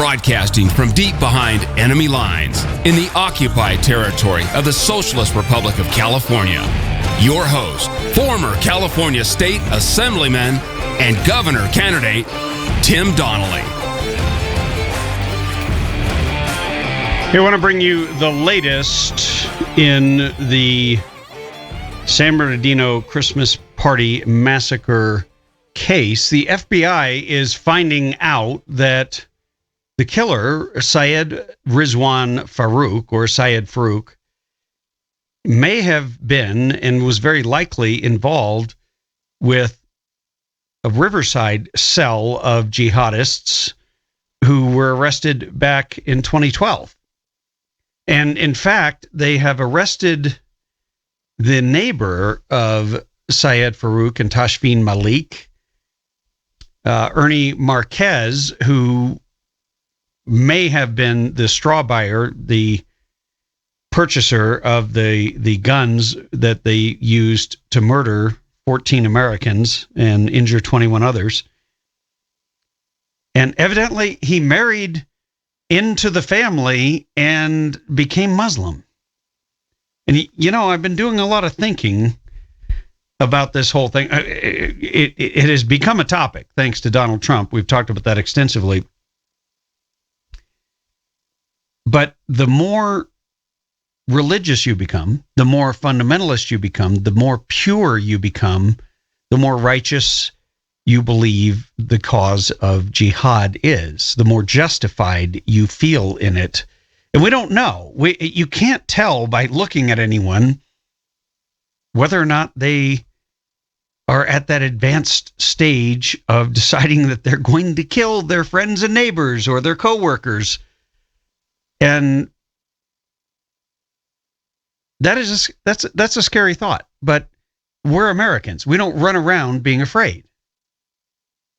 Broadcasting from deep behind enemy lines in the occupied territory of the Socialist Republic of California, your host, former California State Assemblyman and Governor candidate, Tim Donnelly. I want to bring you the latest in the San Bernardino Christmas Party Massacre case. The FBI is finding out that the killer, Syed Rizwan Farouk, or Syed Farouk, may have been and was very likely involved with a Riverside cell of jihadists who were arrested back in 2012. And in fact, they have arrested the neighbor of Syed Farouk and Tashfeen Malik, Ernie Marquez, who may have been the straw buyer, the purchaser of the guns that they used to murder 14 Americans and injure 21 others. And evidently he married into the family and became Muslim. And, I've been doing a lot of thinking about this whole thing. It has become a topic thanks to Donald Trump. We've talked about that extensively. But the more religious you become, the more fundamentalist you become, the more pure you become, the more righteous you believe the cause of jihad is, the more justified you feel in it. And we don't know. You can't tell by looking at anyone whether or not they are at that advanced stage of deciding that they're going to kill their friends and neighbors or their coworkers. And that's a scary thought. But we're Americans. We don't run around being afraid.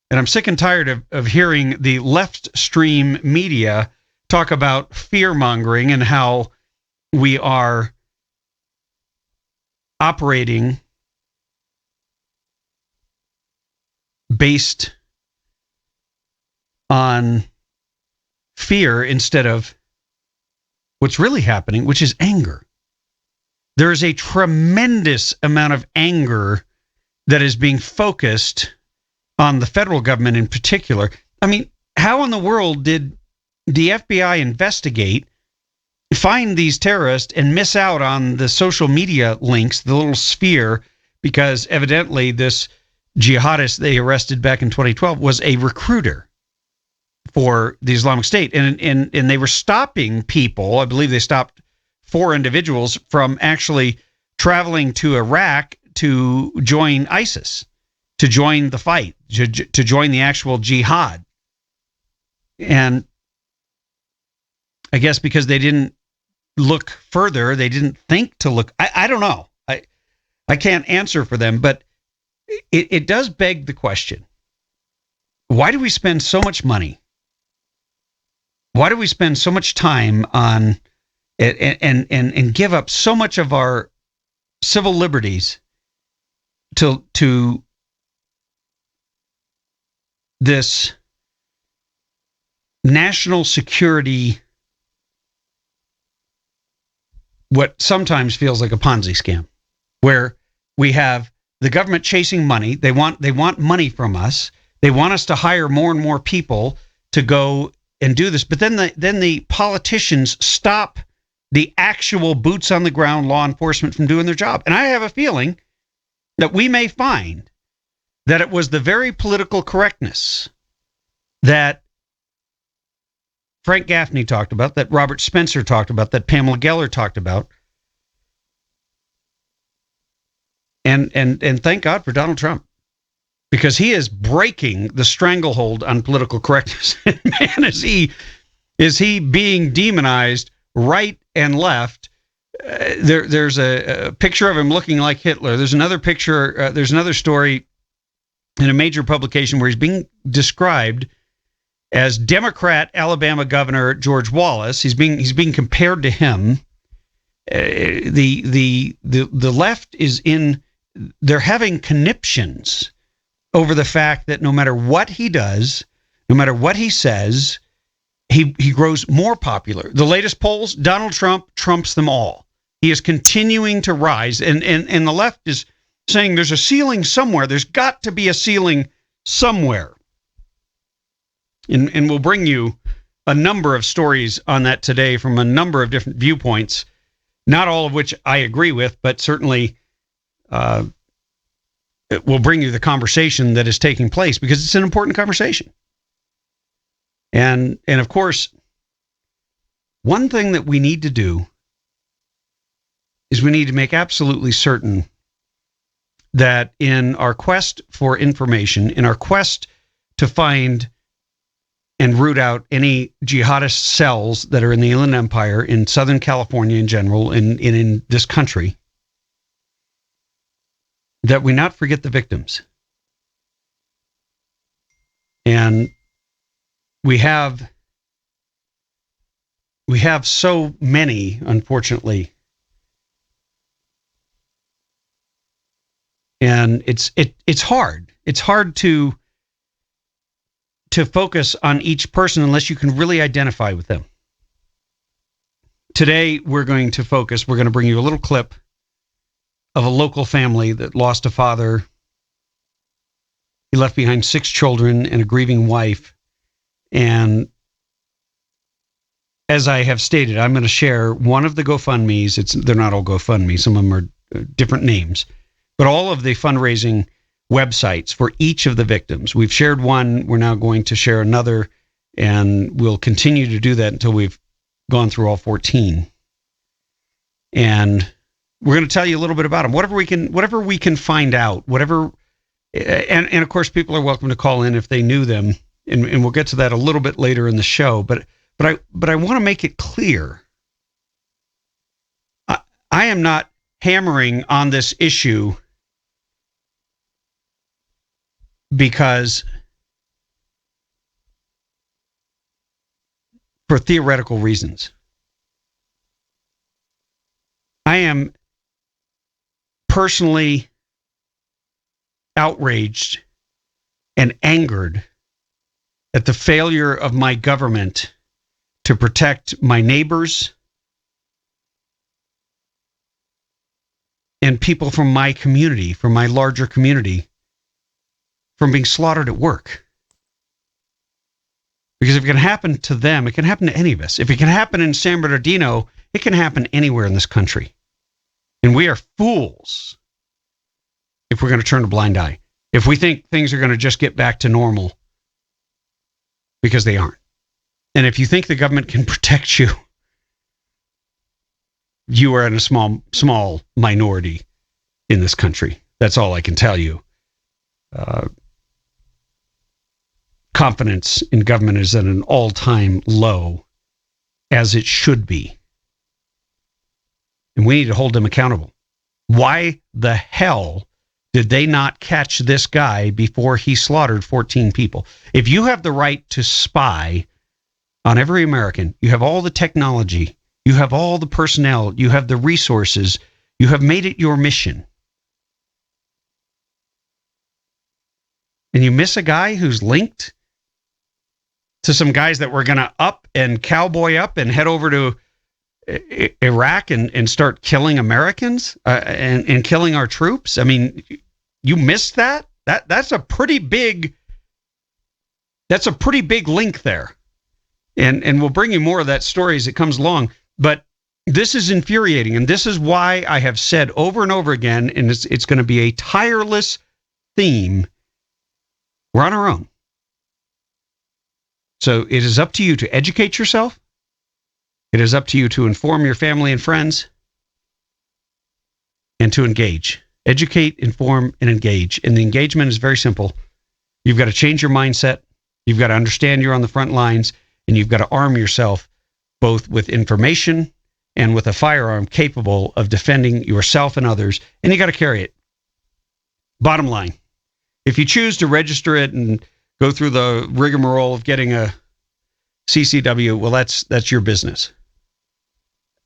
And I'm sick and tired of hearing the left stream media talk about fear-mongering and how we are operating based on fear instead of what's really happening, which is anger. There is a tremendous amount of anger that is being focused on the federal government in particular. I mean, how in the world did the FBI investigate, find these terrorists, and miss out on the social media links, the little sphere, because evidently this jihadist they arrested back in 2012 was a recruiter for the Islamic State. And they were stopping people, I believe they stopped 4 individuals from actually traveling to Iraq to join ISIS, to join the fight, to join the actual jihad. And I guess because they didn't look further, they didn't think to look. I don't know. I can't answer for them, but it does beg the question. Why do we spend so much money? Why do we spend so much time on and give up so much of our civil liberties to this national security, what sometimes feels like a Ponzi scam, where we have the government chasing money. They want money from us. They want us to hire more and more people to go and do this. But then the politicians stop the actual boots on the ground law enforcement from doing their job. And I have a feeling that we may find that it was the very political correctness that Frank Gaffney talked about, that Robert Spencer talked about, that Pamela Geller talked about. And thank God for Donald Trump, because he is breaking the stranglehold on political correctness. Man, is he being demonized right and left. There's a picture of him looking like Hitler. There's another picture. There's another story in a major publication where he's being described as Democrat Alabama Governor George Wallace. He's being compared to him. The left is in. They're having conniptions over the fact that no matter what he does, no matter what he says, he grows more popular. The latest polls, Donald Trump trumps them all. He is continuing to rise, and the left is saying there's a ceiling somewhere. There's got to be a ceiling somewhere. And we'll bring you a number of stories on that today from a number of different viewpoints, not all of which I agree with, but certainly it will bring you the conversation that is taking place, because it's an important conversation. And of course, one thing that we need to do is we need to make absolutely certain that in our quest for information, in our quest to find and root out any jihadist cells that are in the Inland Empire, in Southern California in general, and in this country, that we not forget the victims. And we have so many, unfortunately, and it's hard. It's hard to focus on each person unless you can really identify with them. Today, we're going to bring you a little clip of a local family that lost a father. He left behind 6 children and a grieving wife. And as I have stated, I'm going to share one of the GoFundMes. They're not all GoFundMe. Some of them are different names. But all of the fundraising websites for each of the victims. We've shared one. We're now going to share another. And we'll continue to do that until we've gone through all 14. And we're going to tell you a little bit about them. Whatever we can find out, and of course, people are welcome to call in if they knew them. And we'll get to that a little bit later in the show. But I want to make it clear. I am not hammering on this issue because for theoretical reasons. I am personally outraged and angered at the failure of my government to protect my neighbors and people from my community, from my larger community, from being slaughtered at work. Because if it can happen to them, it can happen to any of us. If it can happen in San Bernardino, it can happen anywhere in this country. And we are fools if we're going to turn a blind eye. If we think things are going to just get back to normal, because they aren't. And if you think the government can protect you, you are in a small minority in this country. That's all I can tell you. Confidence in government is at an all-time low, as it should be. And we need to hold them accountable. Why the hell did they not catch this guy before he slaughtered 14 people? If you have the right to spy on every American, you have all the technology, you have all the personnel, you have the resources, you have made it your mission. And you miss a guy who's linked to some guys that were going to up and cowboy up and head over to Iraq and start killing Americans and killing our troops. I mean, you missed that? That's a pretty big link there. And we'll bring you more of that story as it comes along. But this is infuriating, and this is why I have said over and over again, and it's going to be a tireless theme. We're on our own. So it is up to you to educate yourself. It is up to you to inform your family and friends and to engage. Educate, inform, and engage. And the engagement is very simple. You've got to change your mindset. You've got to understand you're on the front lines, and you've got to arm yourself both with information and with a firearm capable of defending yourself and others, and you got to carry it. Bottom line, if you choose to register it and go through the rigmarole of getting a CCW, well, that's your business.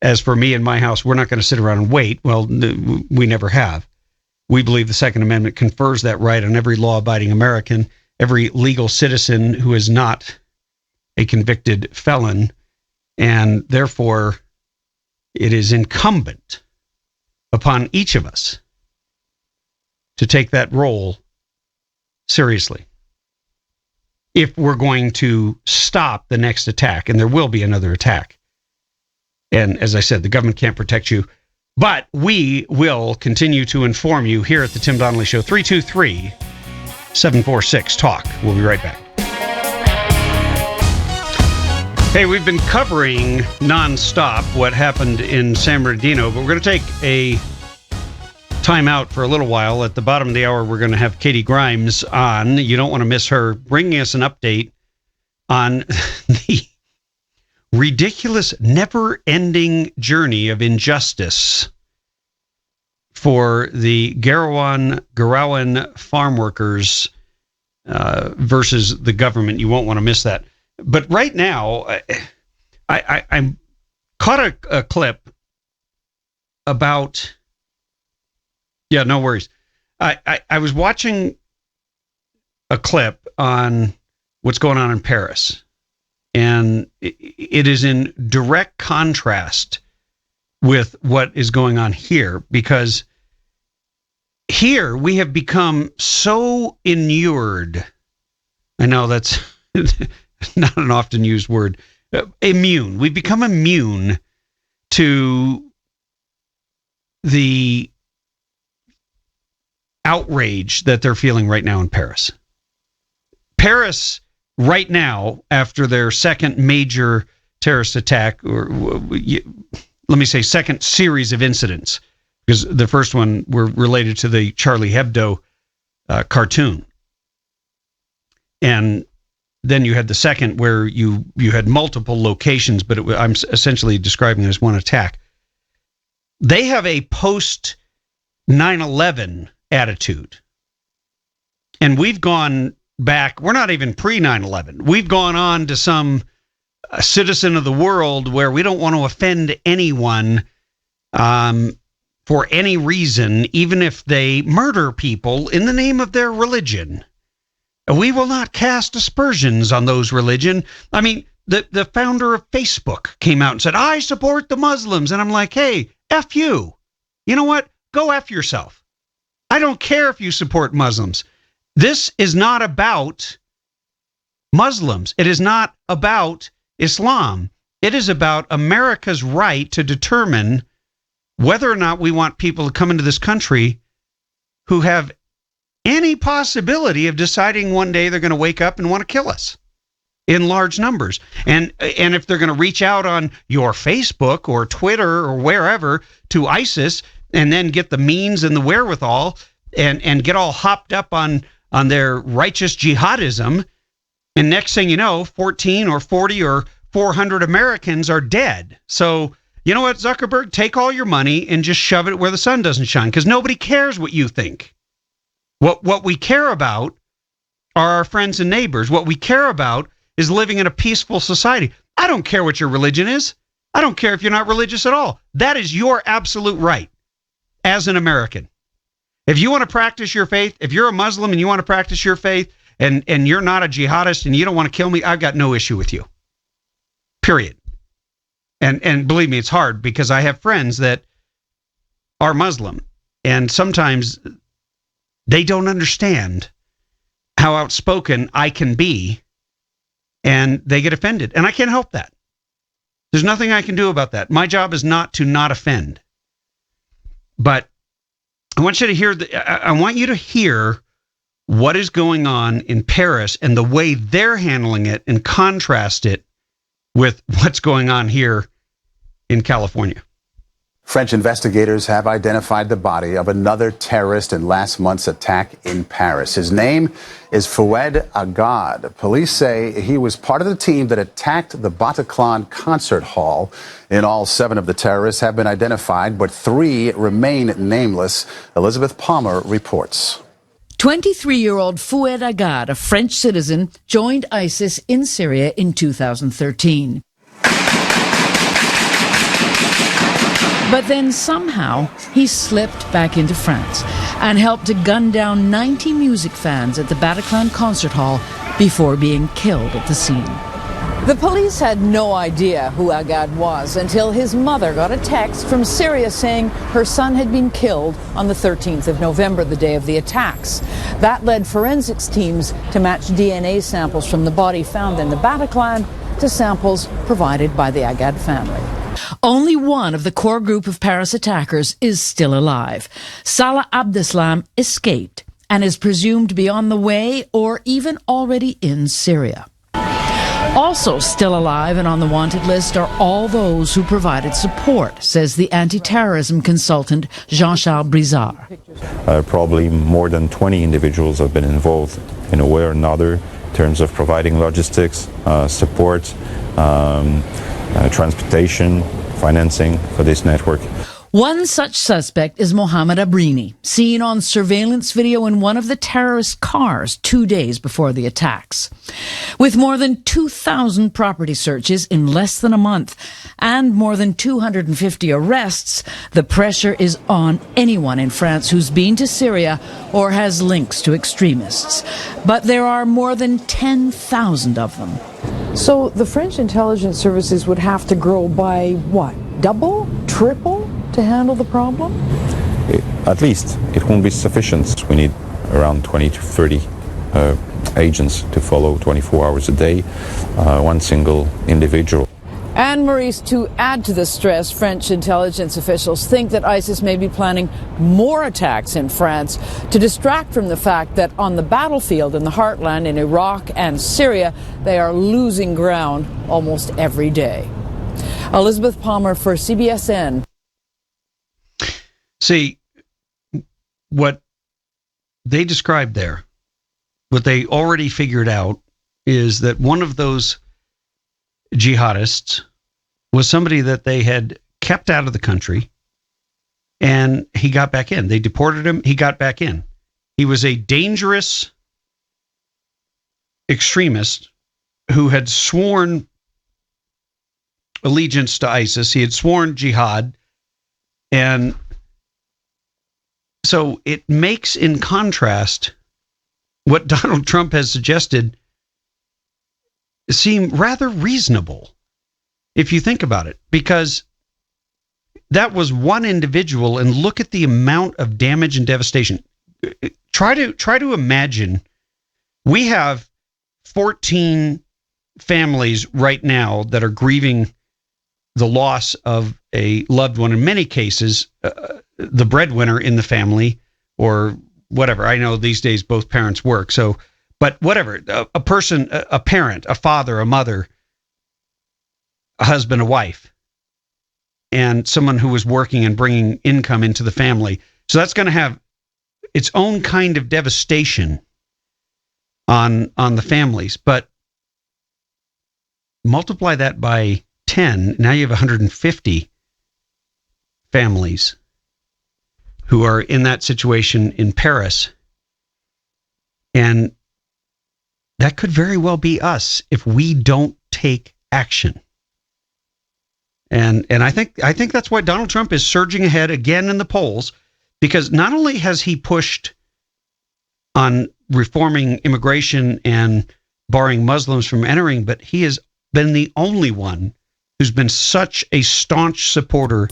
As for me and my house, we're not going to sit around and wait. Well, we never have. We believe the Second Amendment confers that right on every law-abiding American, every legal citizen who is not a convicted felon, and therefore it is incumbent upon each of us to take that role seriously if we're going to stop the next attack, and there will be another attack. And as I said, the government can't protect you, but we will continue to inform you here at the Tim Donnelly Show. 323-746-TALK. We'll be right back. Hey, we've been covering nonstop what happened in San Bernardino, but we're going to take a time out for a little while. At the bottom of the hour, we're going to have Katie Grimes on. You don't want to miss her bringing us an update on the ridiculous, never-ending journey of injustice for the Garawan farm workers versus the government. You won't want to miss that. But right now, I caught a clip about... Yeah, no worries. I was watching a clip on what's going on in Paris, and it is in direct contrast with what is going on here, because here we have become so inured. I know that's not an often used word. Immune. We've become immune to the outrage that they're feeling right now in Paris. Paris, right now, after their second major terrorist attack, or let me say second series of incidents, because the first one were related to the Charlie Hebdo cartoon. And then you had the second where you had multiple locations, but I'm essentially describing it as one attack. They have a post 9/11 attitude. And we've gone back, we're not even pre 9/11. We've gone on to some citizen of the world where we don't want to offend anyone for any reason, even if they murder people in the name of their religion. We will not cast aspersions on those religion. I mean, the founder of Facebook came out and said, I support the Muslims. And I'm like, hey, F you. You know what? Go F yourself. I don't care if you support Muslims. This is not about Muslims. It is not about Islam. It is about America's right to determine whether or not we want people to come into this country who have any possibility of deciding one day they're going to wake up and want to kill us in large numbers. And if they're going to reach out on your Facebook or Twitter or wherever to ISIS and then get the means and the wherewithal and get all hopped up on their righteous jihadism, and next thing you know, 14 or 40 or 400 Americans are dead. So, you know what, Zuckerberg, take all your money and just shove it where the sun doesn't shine, because nobody cares what you think. What we care about are our friends and neighbors. What we care about is living in a peaceful society. I don't care what your religion is. I don't care if you're not religious at all. That is your absolute right as an American. If you want to practice your faith, if you're a Muslim and you want to practice your faith and you're not a jihadist and you don't want to kill me, I've got no issue with you. Period. And believe me, it's hard because I have friends that are Muslim, and sometimes they don't understand how outspoken I can be, and they get offended. And I can't help that. There's nothing I can do about that. My job is not to not offend. But I want you to hear I want you to hear what is going on in Paris and the way they're handling it, and contrast it with what's going on here in California. French investigators have identified the body of another terrorist in last month's attack in Paris. His name is Fouad Agad. Police say he was part of the team that attacked the Bataclan concert hall. In all, 7 of the terrorists have been identified, but 3 remain nameless. Elizabeth Palmer reports. 23-year-old Fouad Agad, a French citizen, joined ISIS in Syria in 2013. But then somehow he slipped back into France and helped to gun down 90 music fans at the Bataclan concert hall before being killed at the scene. The police had no idea who Agad was until his mother got a text from Syria saying her son had been killed on the 13th of November, the day of the attacks. That led forensics teams to match DNA samples from the body found in the Bataclan to samples provided by the Agad family. Only one of the core group of Paris attackers is still alive. Salah Abdeslam escaped and is presumed to be on the way or even already in Syria. Also still alive and on the wanted list are all those who provided support, says the anti-terrorism consultant Jean-Charles Brizard. Probably more than 20 individuals have been involved in a way or another in terms of providing logistics, support, transportation, financing for this network. One such suspect is Mohammed Abrini, seen on surveillance video in one of the terrorist cars 2 days before the attacks. With more than 2,000 property searches in less than a month and more than 250 arrests, the pressure is on anyone in France who's been to Syria or has links to extremists. But there are more than 10,000 of them. So the French intelligence services would have to grow by what? Double? Triple? To handle the problem? At least it won't be sufficient. We need around 20 to 30 agents to follow 24 hours a day, one single individual. And Maurice, to add to the stress, French intelligence officials think that ISIS may be planning more attacks in France to distract from the fact that on the battlefield in the heartland in Iraq and Syria, they are losing ground almost every day. Elizabeth Palmer for CBSN. See, what they described there, what they already figured out is that one of those jihadists was somebody that they had kept out of the country, and he got back in. They deported him. He got back in. He was a dangerous extremist who had sworn allegiance to ISIS. He had sworn jihad, and so it makes, in contrast, what Donald Trump has suggested seem rather reasonable, if you think about it, because that was one individual, and look at the amount of damage and devastation. Try to imagine. We have 14 families right now that are grieving the loss of a loved one. In many cases, the breadwinner in the family, or whatever. I know these days both parents work, so, but whatever, a person, a parent, a father, a mother, a husband, a wife, and someone who was working and bringing income into the family. So that's going to have its own kind of devastation on the families. But multiply that by 10, now you have 150 families who are in that situation in Paris. And that could very well be us if we don't take action. And I think that's why Donald Trump is surging ahead again in the polls, because not only has he pushed on reforming immigration and barring Muslims from entering, but he has been the only one who's been such a staunch supporter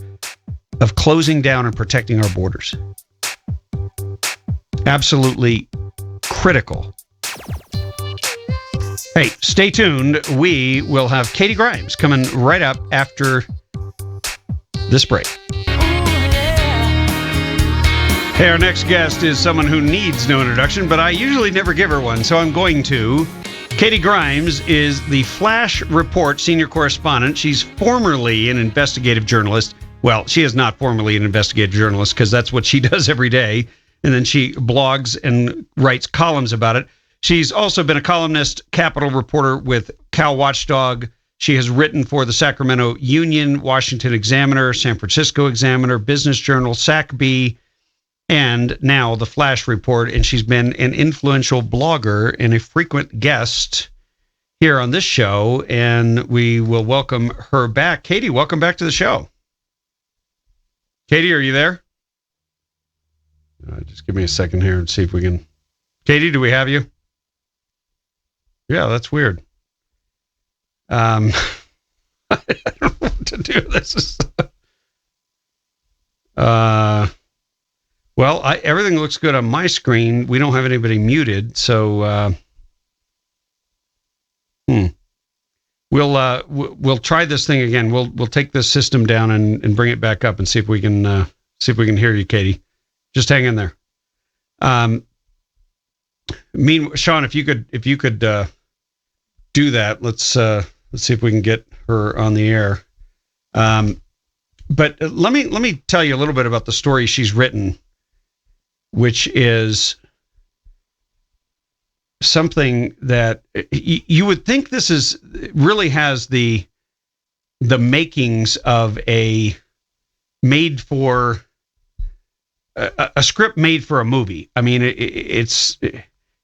of closing down and protecting our borders. Absolutely critical. Hey, stay tuned. We will have Katie Grimes coming right up after this break. Hey, our next guest is someone who needs no introduction, but I usually never give her one, so I'm going to. Katie Grimes is the Flash Report senior correspondent. She's formerly an investigative journalist. Well, she is not formerly an investigative journalist because that's what she does every day. And then she blogs and writes columns about it. She's also been a columnist, Capitol reporter with Cal Watchdog. She has written for the Sacramento Union, Washington Examiner, San Francisco Examiner, Business Journal, SACB, and now the Flash Report. And she's been an influential blogger and a frequent guest here on this show. And we will welcome her back. Katie, welcome back to the show. Katie, are you there? Just give me a second here and see if we can. Katie, do we have you? Yeah, that's weird. I don't know what to do. This is. Well, everything looks good on my screen. We don't have anybody muted, so we'll try this thing again. We'll take this system down and bring it back up and see if we can hear you, Katie. Just hang in there. Sean, if you could do that, let's see if we can get her on the air. But let me tell you a little bit about the story she's written, which is something that you would think this is really has the makings of a script made for a movie. I mean,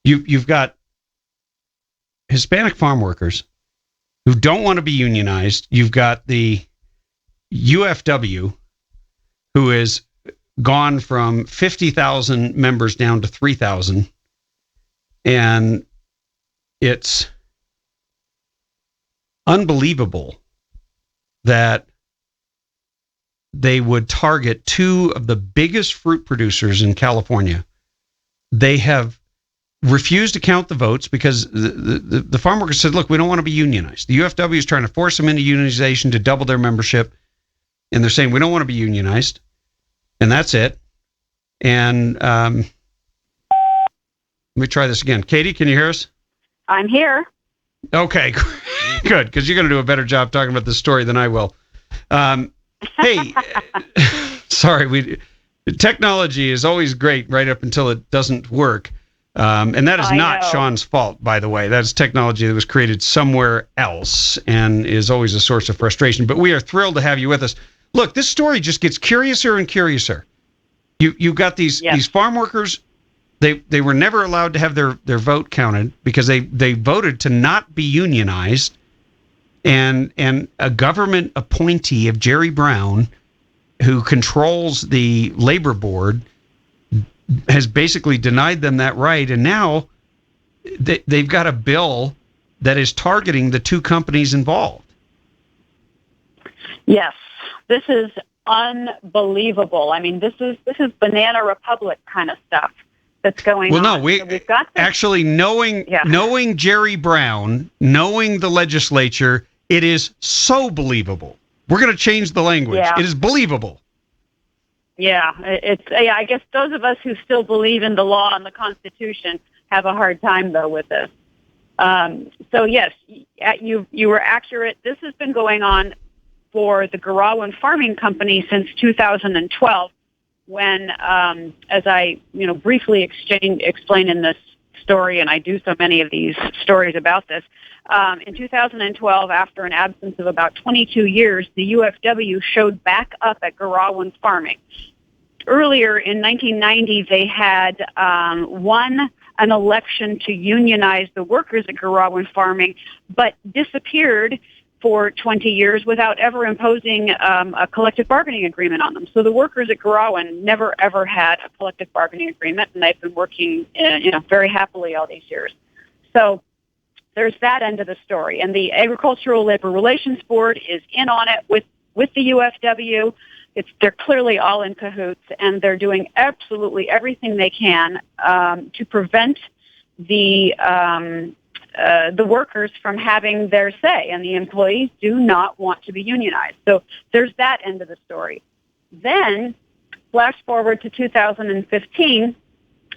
you've got Hispanic farm workers who don't want to be unionized. You've got the UFW, who is gone from 50,000 members down to 3,000. And it's unbelievable that they would target two of the biggest fruit producers in California. They have refused to count the votes because the farm workers said, look, we don't want to be unionized. The UFW is trying to force them into unionization to double their membership. And they're saying, we don't want to be unionized. And that's it. And let me try this again. Katie, can you hear us? I'm here. Okay, good, because you're going to do a better job talking about this story than I will. Hey, sorry, technology is always great right up until it doesn't work. And that is not Sean's fault, by the way. That's technology that was created somewhere else and is always a source of frustration. But we are thrilled to have you with us. Look, this story just gets curiouser and curiouser. You've got these farm workers. They were never allowed to have their vote counted because they voted to not be unionized, and a government appointee of Jerry Brown, who controls the labor board, has basically denied them that right, and now they've got a bill that is targeting the two companies involved. Yes, this is unbelievable. I mean, this is Banana Republic kind of stuff that's going on. Well, no, we've got this. Actually knowing Jerry Brown, knowing the legislature, it is so believable. We're going to change the language. Yeah. It is believable. Yeah, I guess those of us who still believe in the law and the Constitution have a hard time, though, with this. So, yes, you were accurate. This has been going on for the Garawan Farming Company since 2012, when, as I briefly explain in this story, and I do so many of these stories about this, in 2012, after an absence of about 22 years, the UFW showed back up at Garawan Farming. Earlier in 1990, they had won an election to unionize the workers at Garawan Farming, but disappeared for 20 years without ever imposing a collective bargaining agreement on them. So the workers at Garawan never, ever had a collective bargaining agreement, and they've been working very happily all these years. So there's that end of the story. And the Agricultural Labor Relations Board is in on it with the UFW. They're clearly all in cahoots, and they're doing absolutely everything they can to prevent the workers from having their say, and the employees do not want to be unionized. So there's that end of the story. Then, flash forward to 2015,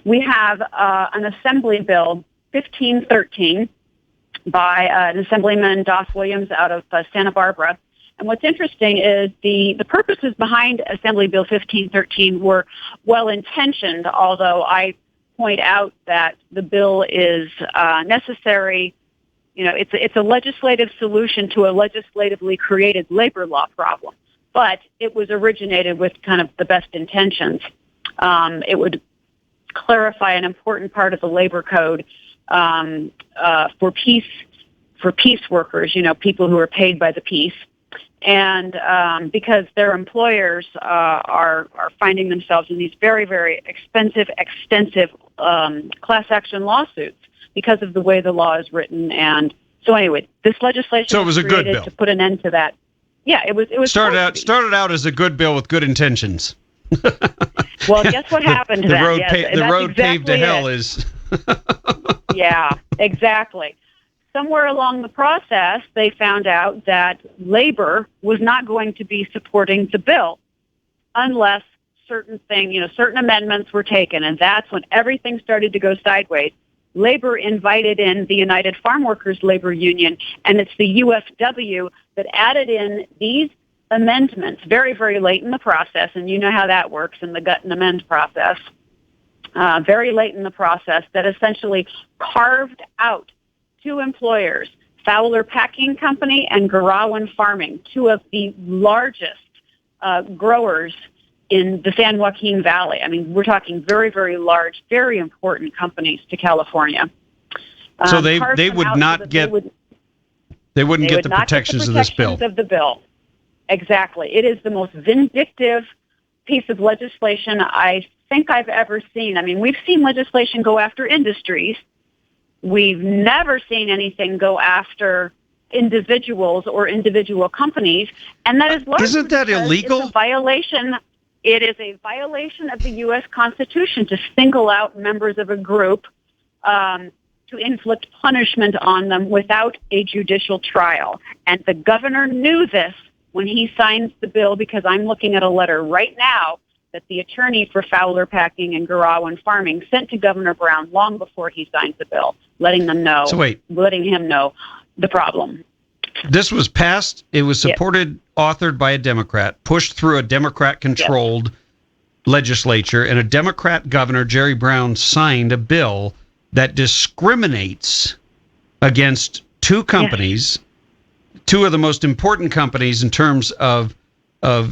we have an Assembly Bill 1513 by an Assemblyman Doss Williams out of Santa Barbara. And what's interesting is the purposes behind Assembly Bill 1513 were well-intentioned, although I point out that the bill is necessary. It's a legislative solution to a legislatively created labor law problem, but it was originated with kind of the best intentions. It would clarify an important part of the labor code for peace workers, people who are paid by the peace. And because their employers are finding themselves in these very, very expensive, extensive class action lawsuits because of the way the law is written and So anyway, this legislation So it was a good created bill to put an end to that. Yeah, it was. started out as a good bill with good intentions. Well, guess what happened The then? road, Yes, the road paved to exactly hell it. is. Yeah, exactly. Somewhere along the process, they found out that labor was not going to be supporting the bill unless certain amendments were taken, and that's when everything started to go sideways. Labor invited in the United Farm Workers Labor Union, and it's the UFW that added in these amendments very, very late in the process, and you know how that works in the gut and amend process. Very late in the process, that essentially carved out two employers, Fowler Packing Company and Garawan Farming, two of the largest growers in the San Joaquin Valley. I mean, we're talking very, very large, very important companies to California. So they would not get they wouldn't get the protections of this bill. Of the bill. Exactly. It is the most vindictive piece of legislation I think I've ever seen. I mean, we've seen legislation go after industries. We've never seen anything go after individuals or individual companies, and that is largely Isn't that illegal? It's a violation. It is a violation of the U.S. Constitution to single out members of a group to inflict punishment on them without a judicial trial. And the governor knew this when he signed the bill, because I'm looking at a letter right now that the attorney for Fowler Packing and Garawan Farming sent to Governor Brown long before he signed the bill, letting him know the problem. This was passed. It was supported, authored by a Democrat, pushed through a Democrat-controlled legislature, and a Democrat governor, Jerry Brown, signed a bill that discriminates against two companies, two of the most important companies in terms of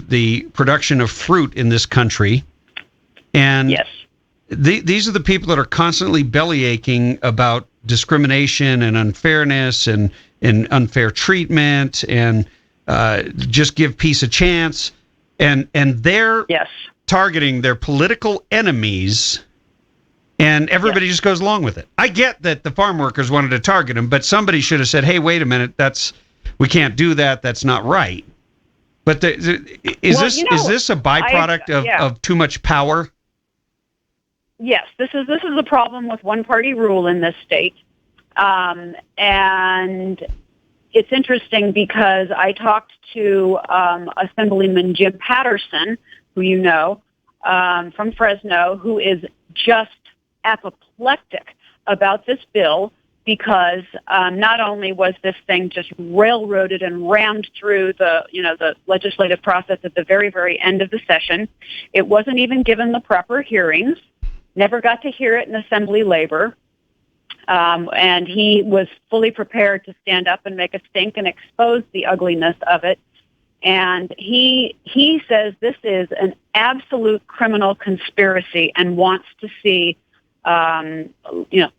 the production of fruit in this country. And these are the people that are constantly bellyaching about discrimination and unfairness and unfair treatment and just give peace a chance. And they're targeting their political enemies, and everybody just goes along with it. I get that the farm workers wanted to target them, but somebody should have said, hey, wait a minute, we can't do that. That's not right. But is this a byproduct of too much power? Yes, this is a problem with one-party rule in this state. And it's interesting because I talked to Assemblyman Jim Patterson, who you know, from Fresno, who is just apoplectic about this bill, because not only was this thing just railroaded and rammed through the legislative process at the very, very end of the session, it wasn't even given the proper hearings, never got to hear it in Assembly Labor, and he was fully prepared to stand up and make a stink and expose the ugliness of it. And he says this is an absolute criminal conspiracy and wants to see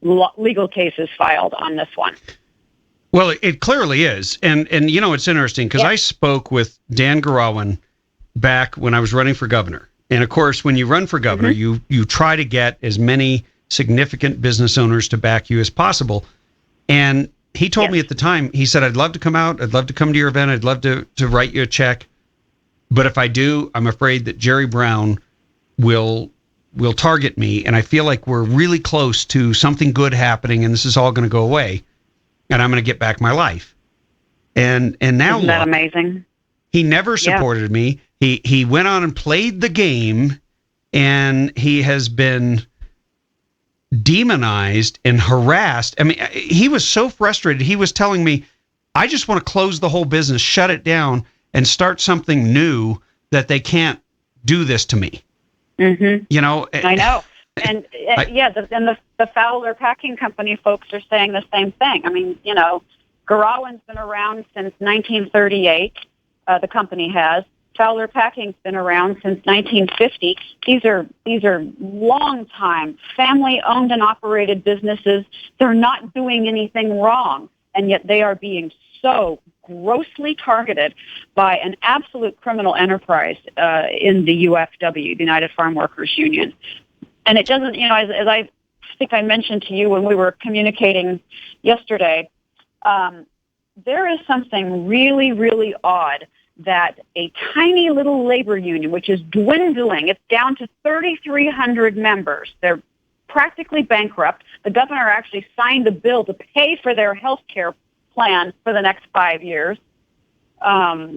legal cases filed on this one. Well, it clearly is. And it's interesting because I spoke with Dan Garawan back when I was running for governor. And of course, when you run for governor, you try to get as many significant business owners to back you as possible. And he told me at the time, he said, I'd love to come out. I'd love to come to your event. I'd love to write you a check. But if I do, I'm afraid that Jerry Brown will target me, and I feel like we're really close to something good happening, and this is all going to go away, and I'm going to get back my life. And now isn't that amazing? He never supported me. He went on and played the game, and he has been demonized and harassed. I mean, he was so frustrated. He was telling me, I just want to close the whole business, shut it down, and start something new, that they can't do this to me. Mm-hmm. I know. And the Fowler Packing Company folks are saying the same thing. I mean, Garawan's been around since 1938. The company has. Fowler Packing's been around since 1950. These are long-time family-owned and operated businesses. They're not doing anything wrong, and yet they are being so grossly targeted by an absolute criminal enterprise in the UFW, the United Farm Workers Union. And it doesn't, as I think I mentioned to you when we were communicating yesterday, there is something really, really odd that a tiny little labor union, which is dwindling, it's down to 3,300 members. They're practically bankrupt. The governor actually signed a bill to pay for their health care plan for the next 5 years,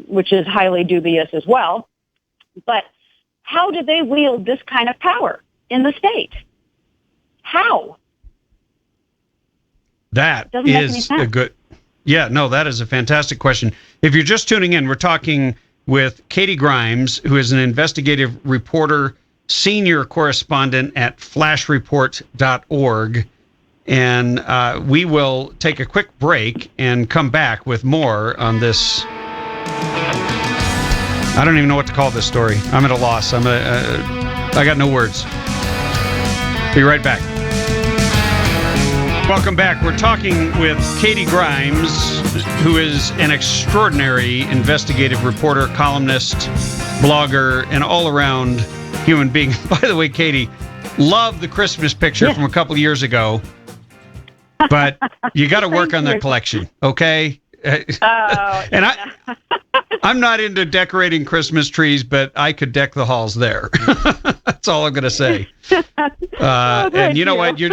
which is highly dubious as well. But how do they wield this kind of power in the state? How? That is a good... Yeah, no, that is a fantastic question. If you're just tuning in, we're talking with Katie Grimes, who is an investigative reporter, senior correspondent at FlashReport.org. And we will take a quick break and come back with more on this. I don't even know what to call this story. I'm at a loss. I got no words. Be right back. Welcome back. We're talking with Katie Grimes, who is an extraordinary investigative reporter, columnist, blogger, and all-around human being. By the way, Katie, love the Christmas picture from a couple of years ago, but you got to work on that collection, okay? And I'm not into decorating Christmas trees, but I could deck the halls there. That's all I'm going to say. And you know what? You're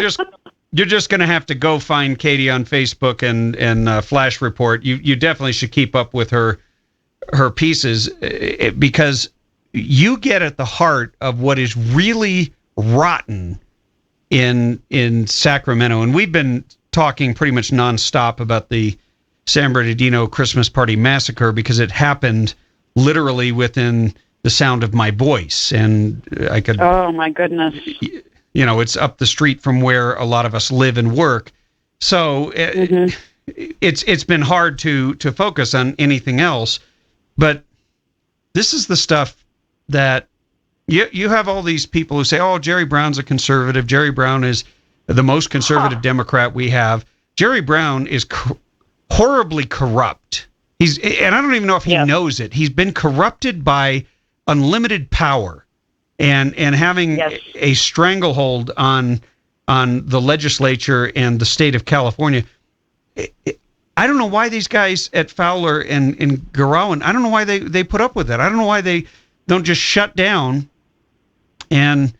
just going to have to go find Katie on Facebook and Flash Report. You definitely should keep up with her pieces, because you get at the heart of what is really rotten in Sacramento. And we've been talking pretty much nonstop about the San Bernardino Christmas Party Massacre, because it happened literally within the sound of my voice. And I could... Oh, my goodness. You know, it's up the street from where a lot of us live and work. So it's been hard to focus on anything else. But this is the stuff that you have all these people who say, oh, Jerry Brown's a conservative. Jerry Brown is the most conservative Democrat we have. Jerry Brown is horribly corrupt. And I don't even know if he knows it. He's been corrupted by unlimited power and having a stranglehold on the legislature and the state of California. I don't know why these guys at Fowler and Garawan, I don't know why they put up with it. I don't know why they don't just shut down. And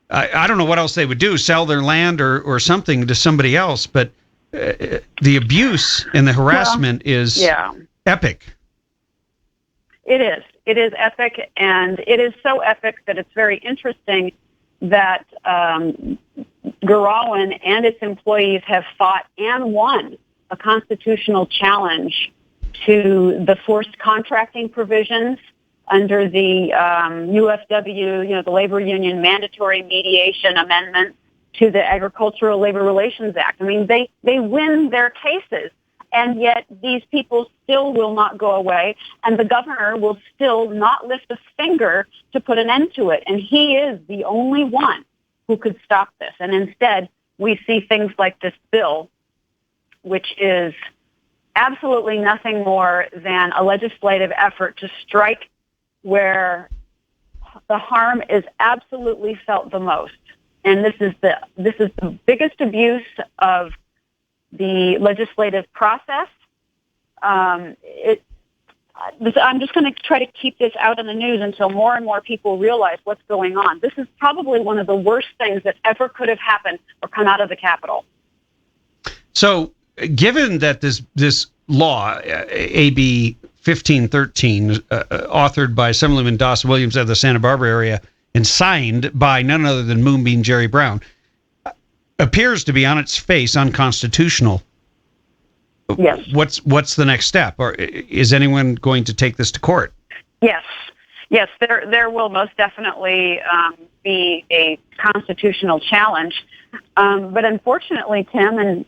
I don't know what else they would do, sell their land or something to somebody else. But the abuse and the harassment is epic. It is. It is epic, and it is so epic that it's very interesting that Garawan and its employees have fought and won a constitutional challenge to the forced contracting provisions under the UFW, the Labor Union Mandatory Mediation Amendment to the Agricultural Labor Relations Act. I mean, they win their cases, and yet these people still will not go away, and the governor will still not lift a finger to put an end to it. And he is the only one who could stop this. And instead, we see things like this bill, which is absolutely nothing more than a legislative effort to strike where the harm is absolutely felt the most. And this is the biggest abuse of the legislative process. I'm just going to try to keep this out in the news until more and more people realize what's going on. This is probably one of the worst things that ever could have happened or come out of the Capitol. So, given that this law, AB 1513, authored by Assemblyman Doss Williams of the Santa Barbara area and signed by none other than Moonbeam Jerry Brown, appears to be on its face unconstitutional. Yes. What's the next step? Or is anyone going to take this to court? Yes. Yes, there will most definitely be a constitutional challenge. But unfortunately, Tim, and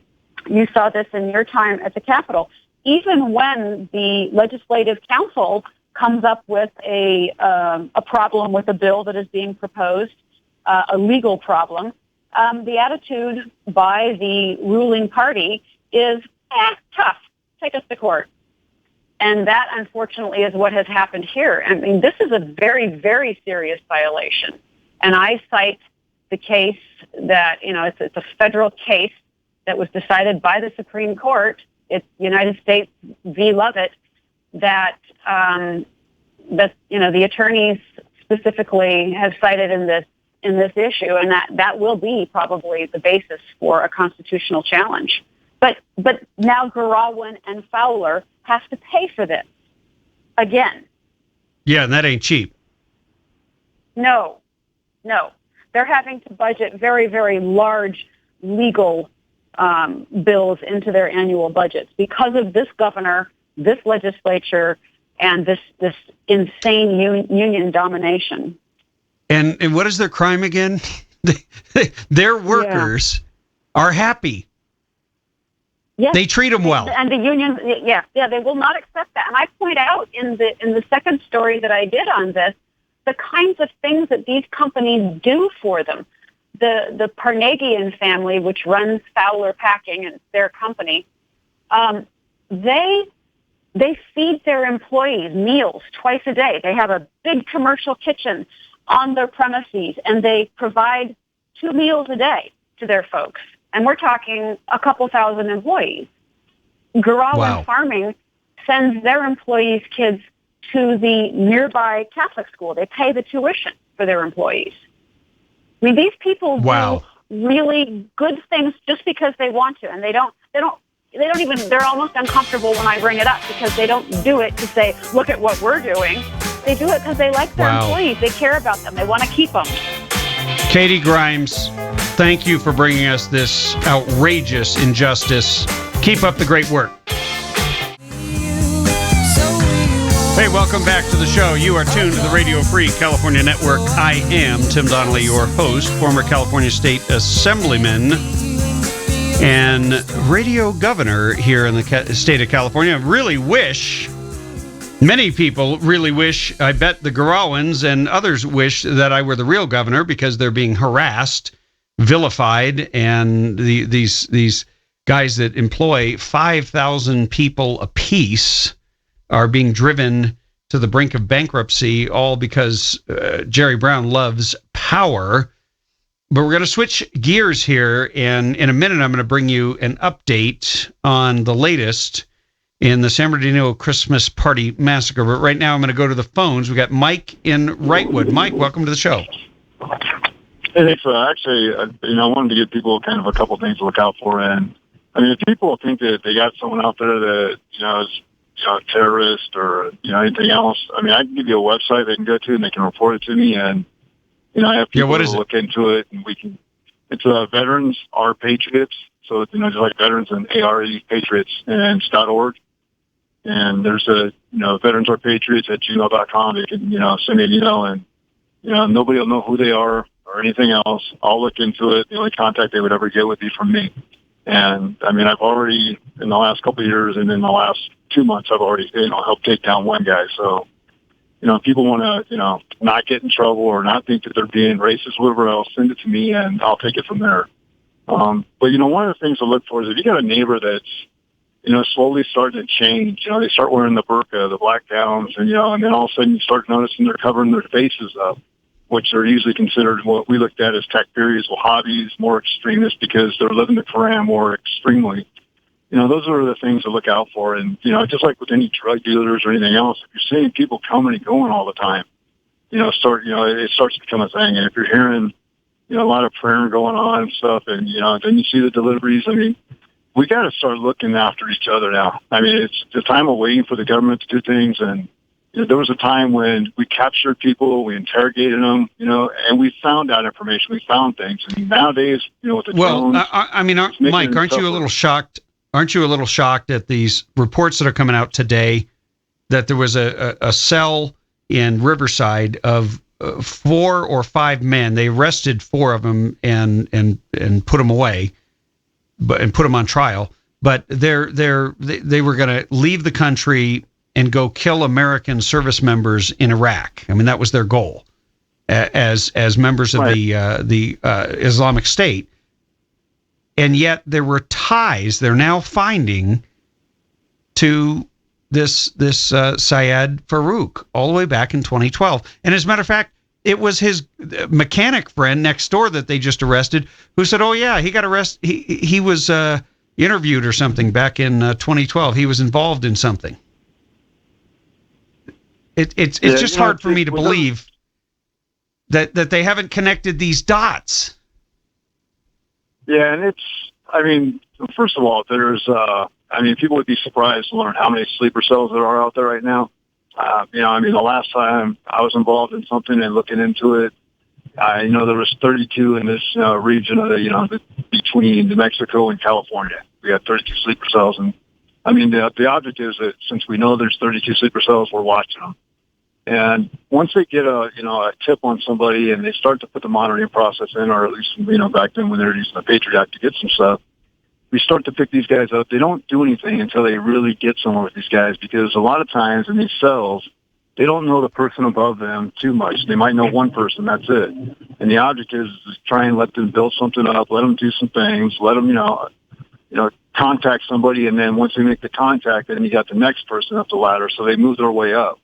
you saw this in your time at the Capitol, even when the Legislative Council comes up with a problem with a bill that is being proposed, a legal problem, the attitude by the ruling party is, tough, take us to court. And that, unfortunately, is what has happened here. I mean, this is a very, very serious violation. And I cite the case that, it's a federal case that was decided by the Supreme Court it's United States v. Lovett that the attorneys specifically have cited in this issue, and that will be probably the basis for a constitutional challenge. But now Garawin and Fowler have to pay for this again. Yeah, and that ain't cheap. No. They're having to budget very, very large legal bills into their annual budgets because of this governor, this legislature, and this insane union domination. And what is their crime again? Their workers are happy. Yes. They treat them well. And the unions, they will not accept that. And I point out in the second story that I did on this, the kinds of things that these companies do for them. The Parnagian family, which runs Fowler Packing, and it's their company, they feed their employees meals twice a day. They have a big commercial kitchen on their premises, and they provide 2 meals a day to their folks. And we're talking a couple thousand employees. Garawin Farming sends their employees' kids to the nearby Catholic school. They pay the tuition for their employees. I mean, these people do really good things just because they want to, and they don't even, they're almost uncomfortable when I bring it up because they don't do it to say, look at what we're doing. They do it because they like their employees. They care about them. They want to keep them. Katie Grimes, thank you for bringing us this outrageous injustice. Keep up the great work. Hey, welcome back to the show. You are tuned to the Radio Free California Network. I am Tim Donnelly, your host, former California State Assemblyman and radio governor here in the state of California. Many people really wish, I bet the Garawins and others wish that I were the real governor because they're being harassed, vilified, and these guys that employ 5,000 people apiece are being driven to the brink of bankruptcy, all because Jerry Brown loves power. But we're going to switch gears here, and in a minute I'm going to bring you an update on the latest in the San Bernardino Christmas Party Massacre. But right now I'm going to go to the phones. We got Mike in Wrightwood. Mike, welcome to the show. Hey, thanks. Actually, I wanted to give people kind of a couple things to look out for. And I mean, if people think that they got someone out there that is a terrorist or anything else, I mean, I can give you a website they can go to and they can report it to me. And I have people to look into it, and we can. It's Veterans Are Patriots, so it's just like Veterans and ARE Patriots and .org. And there's Veterans Are Patriots at gmail.com. They can send me an email, and nobody will know who they are or anything else. I'll look into it. The only contact they would ever get would be from me. And I mean, I've already in the last couple of years and in the last 2 months, I've already helped take down one guy. So. If people want to, not get in trouble or not think that they're being racist, whatever else, send it to me and I'll take it from there. But, one of the things to look for is if you got a neighbor that's, slowly starting to change, they start wearing the burqa, the black gowns, and then all of a sudden you start noticing they're covering their faces up, which are usually considered what we looked at as takfiris, Wahhabis, more extremists because they're living the Quran more extremely. Those are the things to look out for. And, just like with any drug dealers or anything else, if you're seeing people coming and going all the time, it starts to become a thing. And if you're hearing, a lot of prayer going on and stuff, and, then you see the deliveries, I mean, we got to start looking after each other now. I mean, it's the time of waiting for the government to do things. And there was a time when we captured people, we interrogated them, and we found out information. We found things. And nowadays, with the drones... Mike, aren't you a little shocked? Aren't you a little shocked at these reports that are coming out today that there was a cell in Riverside of 4 or 5 men? They arrested 4 of them and put them away, and put them on trial. But they were going to leave the country and go kill American service members in Iraq. I mean, that was their goal as members of the Islamic State. And yet there were ties they're now finding to this Syed Farouk all the way back in 2012. And as a matter of fact, it was his mechanic friend next door that they just arrested who said, oh, yeah, he got arrested. He was interviewed or something back in 2012. He was involved in something. It's just hard for me to believe that they haven't connected these dots. Yeah, and first of all, there's, people would be surprised to learn how many sleeper cells there are out there right now. The last time I was involved in something and looking into it, there was 32 in this region of between New Mexico and California. We got 32 sleeper cells, and the object is that since we know there's 32 sleeper cells, we're watching them. And once they get a tip on somebody and they start to put the monitoring process in, or at least back then when they were using the Patriot Act to get some stuff, we start to pick these guys up. They don't do anything until they really get somewhere with these guys, because a lot of times in these cells, they don't know the person above them too much. They might know one person, that's it. And the object is to try and let them build something up, let them do some things, let them, contact somebody, and then once they make the contact, then you got the next person up the ladder, so they move their way up.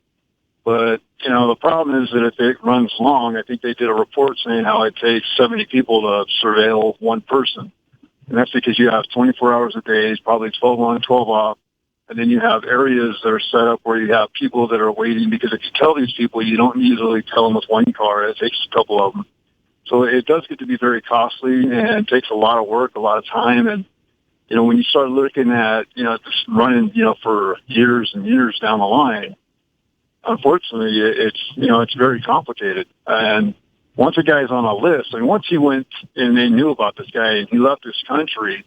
But, the problem is that if it runs long, I think they did a report saying how it takes 70 people to surveil one person. And that's because you have 24 hours a day, probably 12 on, 12 off. And then you have areas that are set up where you have people that are waiting, because if you tell these people, you don't usually tell them with one car. It takes a couple of them. So it does get to be very costly, and it takes a lot of work, a lot of time. And, when you start looking at, just running, for years and years down the line, unfortunately, it's very complicated. And once a guy's on a list, once he went and they knew about this guy and he left this country,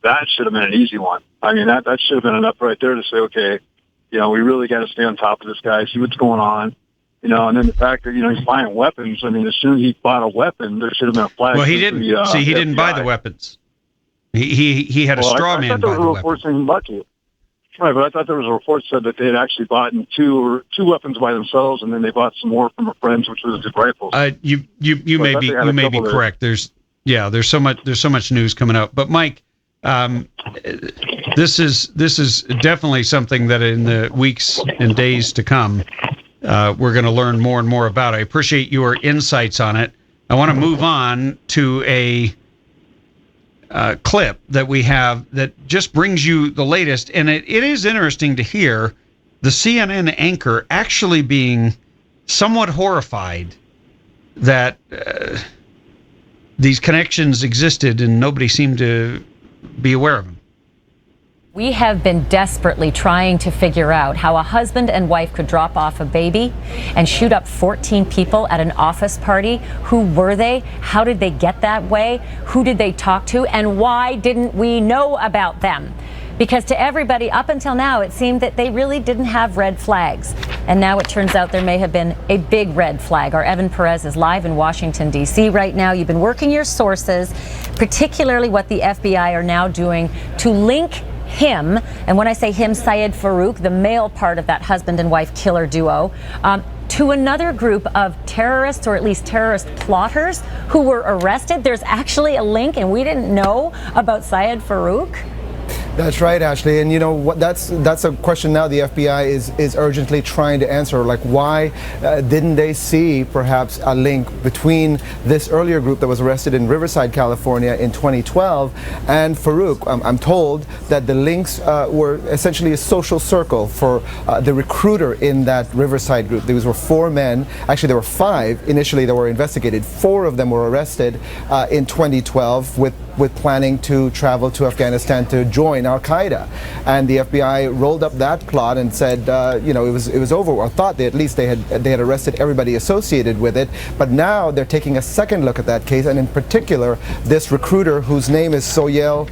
that should have been an easy one. That should have been enough right there to say, okay, we really got to stay on top of this guy, see what's going on. And then the fact that, he's buying weapons. As soon as he bought a weapon, there should have been a flag. Well, he didn't. He didn't buy the weapons. He had a straw man buy the weapons. Right, but I thought there was a report that said that they had actually bought two weapons by themselves, and then they bought some more from a friend, which was good rifles. You may be correct. There's so much news coming out. But Mike, this is definitely something that in the weeks and days to come, we're going to learn more and more about. I appreciate your insights on it. I want to move on to a clip that we have that just brings you the latest, and it is interesting to hear the CNN anchor actually being somewhat horrified that these connections existed and nobody seemed to be aware of them. We have been desperately trying to figure out how a husband and wife could drop off a baby and shoot up 14 people at an office party. Who were they? How did they get that way? Who did they talk to? And why didn't we know about them? Because to everybody up until now, it seemed that they really didn't have red flags. And now it turns out there may have been a big red flag. Our Evan Perez is live in Washington, D.C. right now. You've been working your sources, particularly what the FBI are now doing to link him, and when I say him, Syed Farook, the male part of that husband and wife killer duo, to another group of terrorists, or at least terrorist plotters, who were arrested. There's actually a link, and we didn't know about Syed Farook. That's right, Ashley. And that's a question now the FBI is urgently trying to answer. Like, why didn't they see perhaps a link between this earlier group that was arrested in Riverside, California in 2012 and Farook? I'm told that the links were essentially a social circle for the recruiter in that Riverside group. These were 4 men. Actually, there were 5 initially that were investigated. 4 of them were arrested in 2012 with planning to travel to Afghanistan to join Al-Qaeda, and the FBI rolled up that plot and said, it was over, or thought they had arrested everybody associated with it. But now they're taking a second look at that case, and in particular, this recruiter whose name is Sohail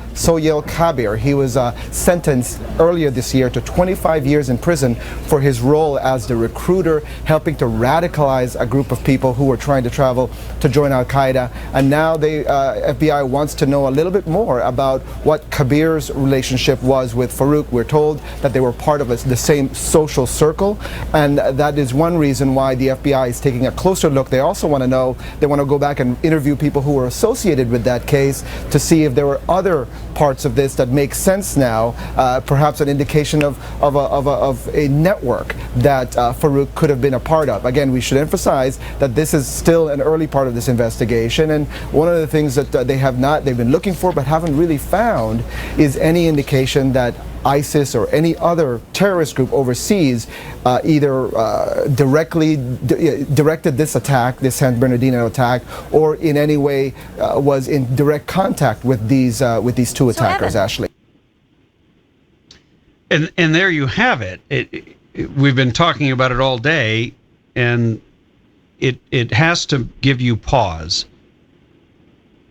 Kabir. He was sentenced earlier this year to 25 years in prison for his role as the recruiter, helping to radicalize a group of people who were trying to travel to join Al-Qaeda. And now the FBI wants to know a little bit more about what Kabir's relationship was with Farook. We're told that they were part of the same social circle, and that is one reason why the FBI is taking a closer look. They also want to go back and interview people who were associated with that case to see if there were other parts of this that make sense now, perhaps an indication of a network that Farook could have been a part of. Again, we should emphasize that this is still an early part of this investigation, and one of the things that they've been looking for but haven't really found is any indication that ISIS or any other terrorist group overseas either directed this attack, this San Bernardino attack, or in any way was in direct contact with these two attackers, Ashley. And there you have it. We've been talking about it all day, and it has to give you pause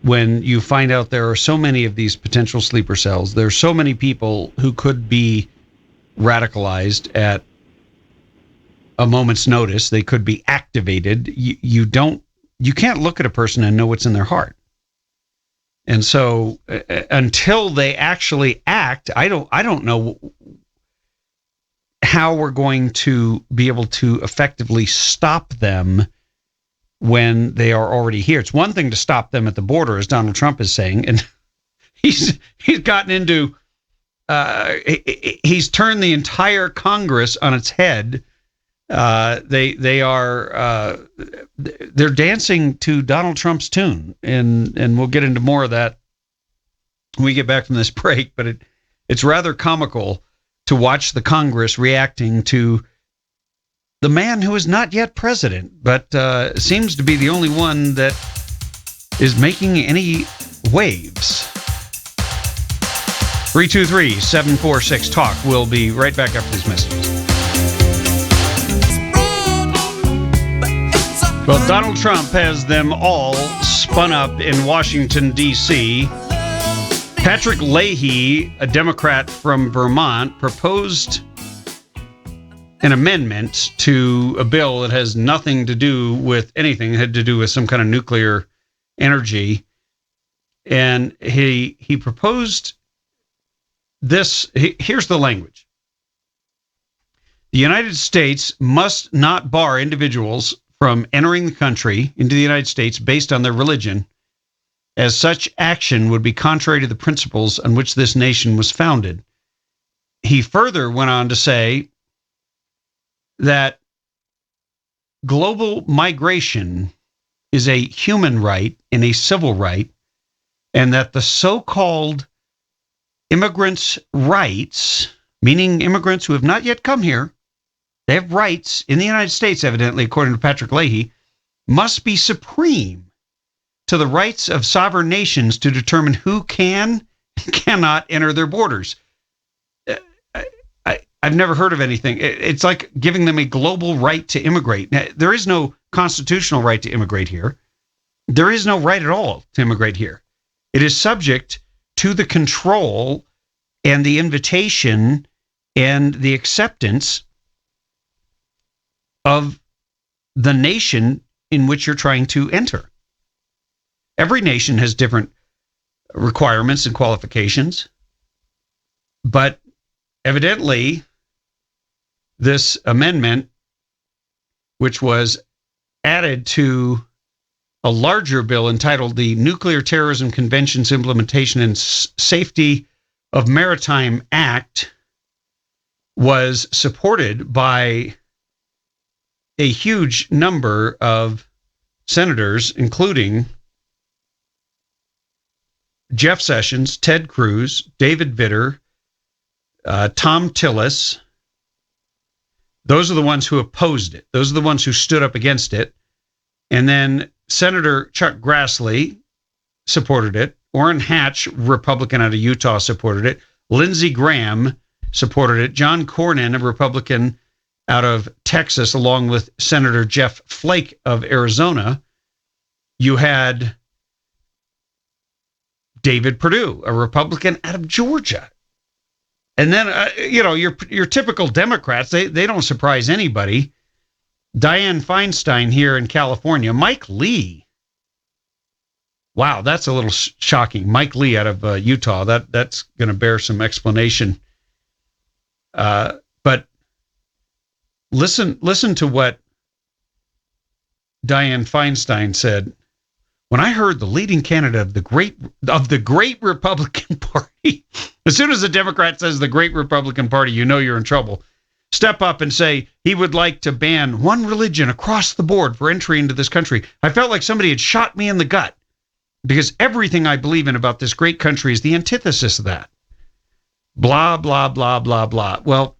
when you find out there are so many of these potential sleeper cells. There are so many people who could be radicalized at a moment's notice. They could be activated. You can't look at a person and know what's in their heart. And so until they actually act, I don't know how we're going to be able to effectively stop them when they are already here. It's one thing to stop them at the border, as Donald Trump is saying, and he's gotten into he's turned the entire Congress on its head. They're dancing to Donald Trump's tune, and we'll get into more of that when we get back from this break. But it's rather comical to watch the Congress reacting to the man who is not yet president, but seems to be the only one that is making any waves. 323-746-TALK. We'll be right back after these messages. Well, Donald Trump has them all spun up in Washington, D.C. Patrick Leahy, a Democrat from Vermont, proposed an amendment to a bill that has nothing to do with anything. It had to do with some kind of nuclear energy. And he proposed this. Here's the language. The United States must not bar individuals from entering the country into the United States based on their religion, as such action would be contrary to the principles on which this nation was founded. He further went on to say that global migration is a human right and a civil right, and that the so-called immigrants' rights, meaning immigrants who have not yet come here, they have rights in the United States, evidently, according to Patrick Leahy, must be supreme to the rights of sovereign nations to determine who can and cannot enter their borders. I've never heard of anything. It's like giving them a global right to immigrate. Now, there is no constitutional right to immigrate here. There is no right at all to immigrate here. It is subject to the control and the invitation and the acceptance of the nation in which you're trying to enter. Every nation has different requirements and qualifications, but evidently this amendment, which was added to a larger bill entitled the Nuclear Terrorism Convention's Implementation and Safety of Maritime Act, was supported by a huge number of senators, including Jeff Sessions, Ted Cruz, David Vitter, Tom Tillis. Those are the ones who opposed it. Those are the ones who stood up against it. And then Senator Chuck Grassley supported it. Orrin Hatch, Republican out of Utah, supported it. Lindsey Graham supported it. John Cornyn, a Republican out of Texas, along with Senator Jeff Flake of Arizona. You had David Perdue, a Republican out of Georgia. And then, your typical Democrats, they don't surprise anybody. Dianne Feinstein here in California. Mike Lee. Wow, that's a little shocking. Mike Lee out of Utah. That's going to bear some explanation. But listen to what Dianne Feinstein said. When I heard the leading candidate of the great Republican Party, as soon as a Democrat says the great Republican Party, you know you're in trouble, step up and say he would like to ban one religion across the board for entry into this country, I felt like somebody had shot me in the gut. because everything I believe in about this great country is the antithesis of that. Blah, blah, blah, blah, blah. Well,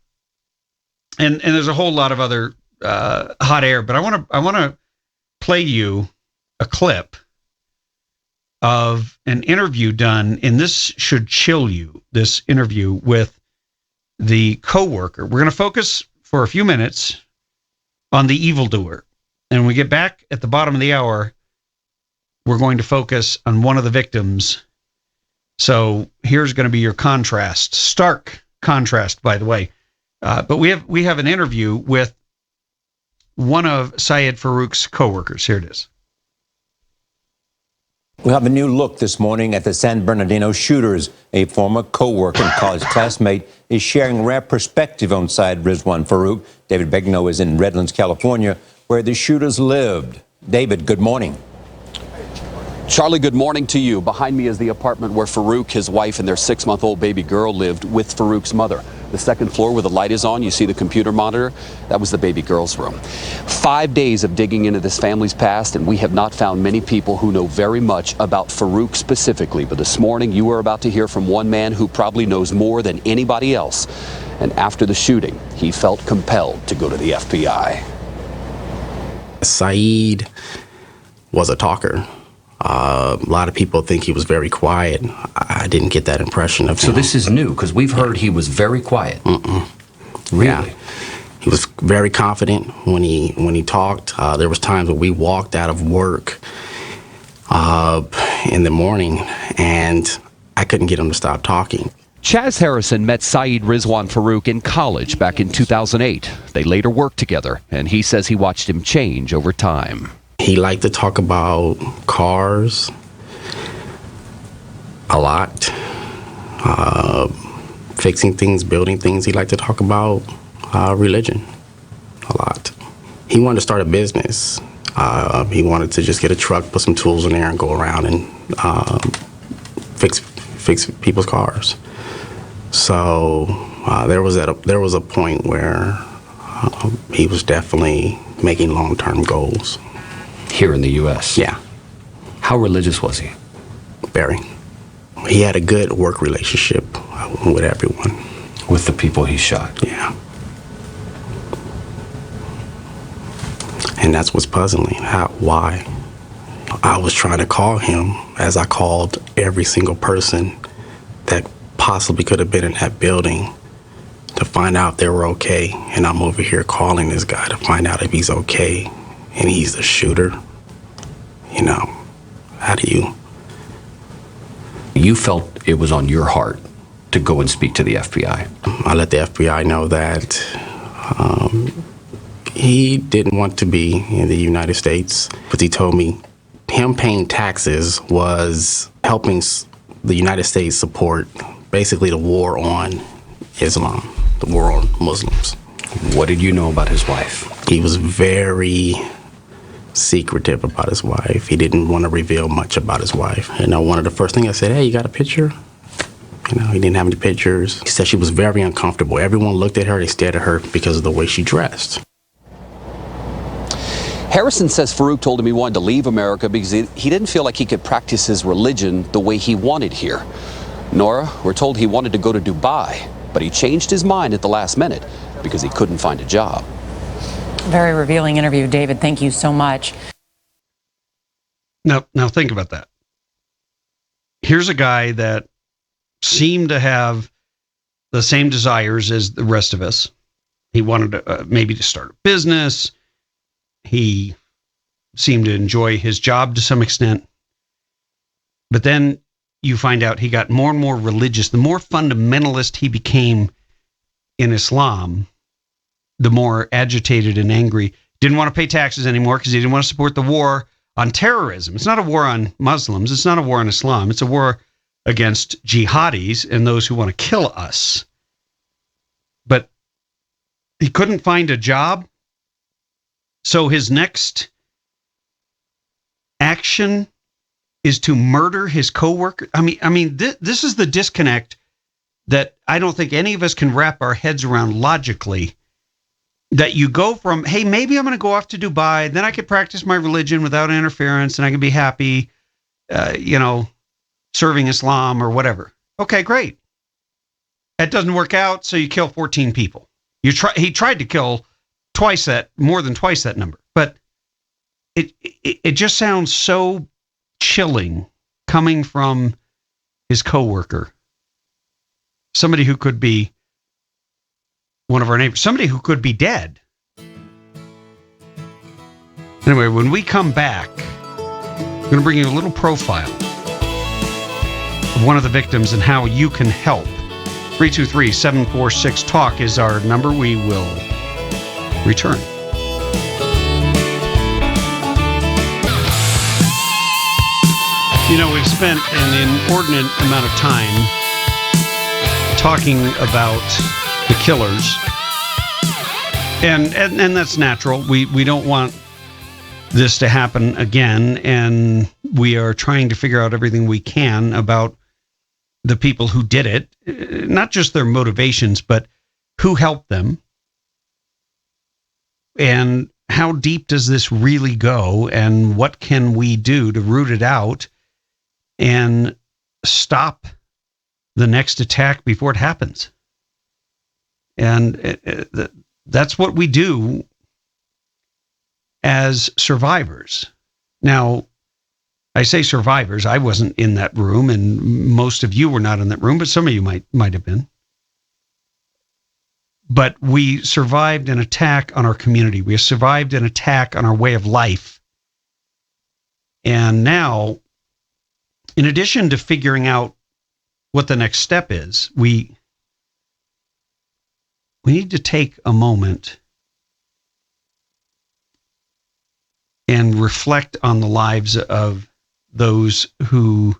and there's a whole lot of other hot air, but I want to play you a clip of an interview done, and this should chill you, this interview with the coworker. We're going to focus for a few minutes on the evildoer. And when we get back at the bottom of the hour, we're going to focus on one of the victims. So here's going to be your contrast, stark contrast, by the way. But we have an interview with one of Syed Farook's coworkers. Here it is. We have a new look this morning at the San Bernardino shooters. A former co-worker and college classmate is sharing rare perspective on Syed Rizwan Farook. David Begnaud is in Redlands, California, where the shooters lived. David, good morning. Charlie, good morning to you. Behind me is the apartment where Farook, his wife, and their 6-month-old baby girl lived with Farook's mother. The second floor where the light is on, you see the computer monitor, that was the baby girl's room. 5 days of digging into this family's past, and we have not found many people who know very much about Farook specifically. But this morning, you are about to hear from one man who probably knows more than anybody else. And after the shooting, he felt compelled to go to the FBI. Syed was a talker. A lot of people think he was very quiet. I didn't get that impression of him. So this is new, because we've heard he was very quiet. Really? Yeah. He was very confident when he talked. There was times when we walked out of work in the morning, and I couldn't get him to stop talking. Chaz Harrison met Syed Rizwan Farook in college back in 2008. They later worked together, and he says he watched him change over time. He liked to talk about cars a lot, fixing things, building things. He liked to talk about religion a lot. He wanted to start a business. He wanted to just get a truck, put some tools in there, and go around and fix people's cars. So there was a point where he was definitely making long-term goals. Here in the U.S.? Yeah. How religious was he? Very. He had a good work relationship with everyone. With the people he shot? Yeah. And that's what's puzzling. Why? I was trying to call him, as I called every single person that possibly could have been in that building, to find out if they were okay. And I'm over here calling this guy to find out if he's okay. And he's the shooter. You know, how do you? You felt it was on your heart to go and speak to the FBI. I let the FBI know that he didn't want to be in the United States, but he told me him paying taxes was helping the United States support basically the war on Islam, the war on Muslims. What did you know about his wife? He was very secretive about his wife. He didn't want to reveal much about his wife. One of the first things I said, hey, you got a picture? He didn't have any pictures. He said she was very uncomfortable. Everyone looked at her, they stared at her because of the way she dressed. Harrison says Farook told him he wanted to leave America because he didn't feel like he could practice his religion the way he wanted here. Nora, we're told he wanted to go to Dubai, but he changed his mind at the last minute because he couldn't find a job. Very revealing interview, David. Thank you so much. Now think about that. Here's a guy that seemed to have the same desires as the rest of us. He wanted to maybe to start a business. He seemed to enjoy his job to some extent. But then you find out he got more and more religious. The more fundamentalist he became in Islam, the more agitated and angry. Didn't want to pay taxes anymore because he didn't want to support the war on terrorism. It's not a war on Muslims. It's not a war on Islam. It's a war against jihadis and those who want to kill us. But he couldn't find a job. So his next action is to murder his coworker. I mean, this is the disconnect that I don't think any of us can wrap our heads around logically. That you go from, hey, maybe I'm going to go off to Dubai, then I could practice my religion without interference and I can be happy. serving Islam or whatever. Okay, great. That doesn't work out, so you kill 14 people. He tried to kill more than twice that number. But it just sounds so chilling coming from his coworker, somebody who could be one of our neighbors, somebody who could be dead. Anyway, when we come back, I'm going to bring you a little profile of one of the victims and how you can help. 323-746-TALK is our number. We will return. We've spent an inordinate amount of time talking about the killers. And that's natural. We don't want this to happen again. And we are trying to figure out everything we can about the people who did it, not just their motivations, but who helped them. And how deep does this really go? And what can we do to root it out and stop the next attack before it happens? And that's what we do as survivors. Now, I say survivors. I wasn't in that room, and most of you were not in that room, but some of you might have been. But we survived an attack on our community. We survived an attack on our way of life. And now, in addition to figuring out what the next step is, we need to take a moment and reflect on the lives of those who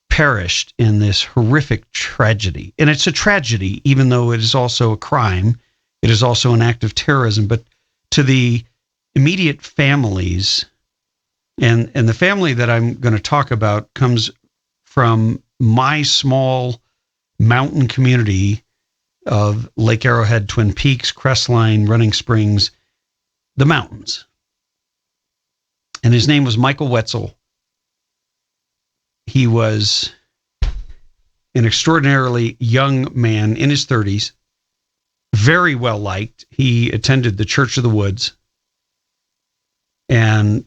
perished in this horrific tragedy. And it's a tragedy, even though it is also a crime. It is also an act of terrorism. But to the immediate families, and the family that I'm going to talk about comes from my small mountain community of Lake Arrowhead, Twin Peaks, Crestline, Running Springs, the mountains. And his name was Michael Wetzel. He was an extraordinarily young man in his 30s, very well liked. He attended the Church of the Woods, and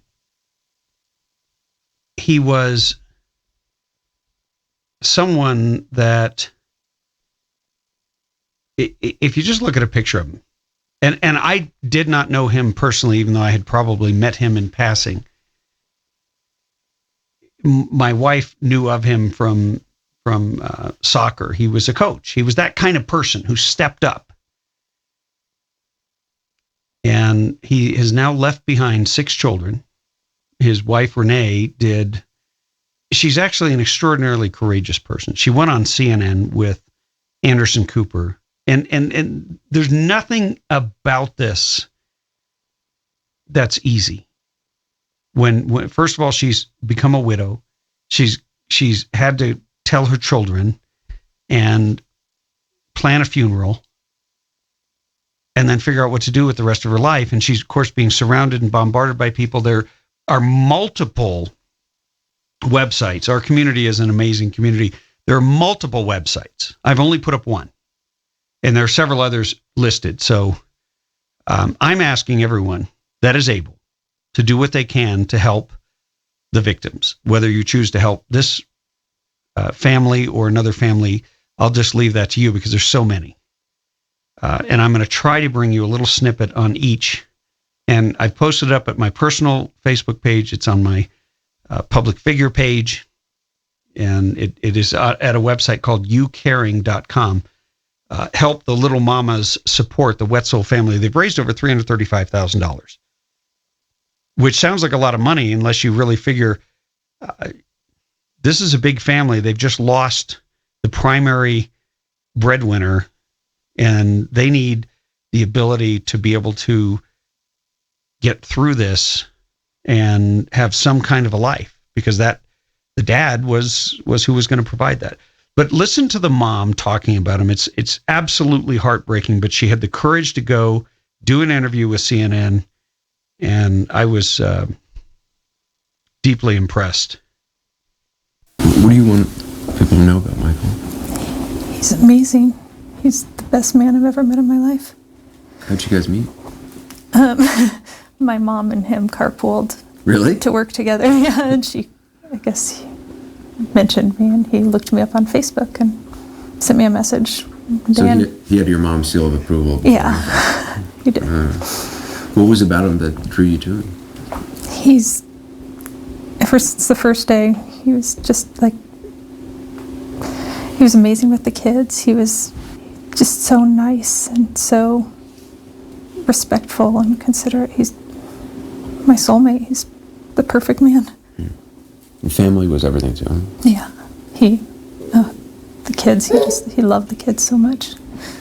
he was someone that, if you just look at a picture of him, and I did not know him personally, even though I had probably met him in passing. My wife knew of him from soccer. He was a coach. He was that kind of person who stepped up. And he has now left behind 6 children. His wife, Renee, she's actually an extraordinarily courageous person. She went on CNN with Anderson Cooper. And there's nothing about this that's easy. When first of all, she's become a widow. She's had to tell her children and plan a funeral and then figure out what to do with the rest of her life. And she's, of course, being surrounded and bombarded by people. There are multiple websites. Our community is an amazing community. There are multiple websites. I've only put up one, and there are several others listed. So I'm asking everyone that is able to do what they can to help the victims. Whether you choose to help this family or another family, I'll just leave that to you because there's so many. And I'm going to try to bring you a little snippet on each. And I've posted it up at my personal Facebook page. It's on my public figure page. And it is at a website called youcaring.com. Help the Little Mamas support the Wetzel family. They've raised over $335,000. Which sounds like a lot of money unless you really figure this is a big family. They've just lost the primary breadwinner, and they need the ability to be able to get through this and have some kind of a life, because the dad was who was going to provide that. But listen to the mom talking about him. It's absolutely heartbreaking, but she had the courage to go do an interview with CNN. And I was deeply impressed What do you want people to know about Michael? He's amazing. He's the best man I've ever met in my life. How'd you guys meet? My mom and him carpooled. Really? To work together. Yeah, and I guess he mentioned me, and he looked me up on Facebook and sent me a message. So he had your mom's seal of approval. Yeah, he did. What was about him that drew you to him? Ever since the first day, he was just like, he was amazing with the kids. He was just so nice and so respectful and considerate. He's my soulmate. He's the perfect man. And family was everything to him. Yeah, the kids. He loved the kids so much.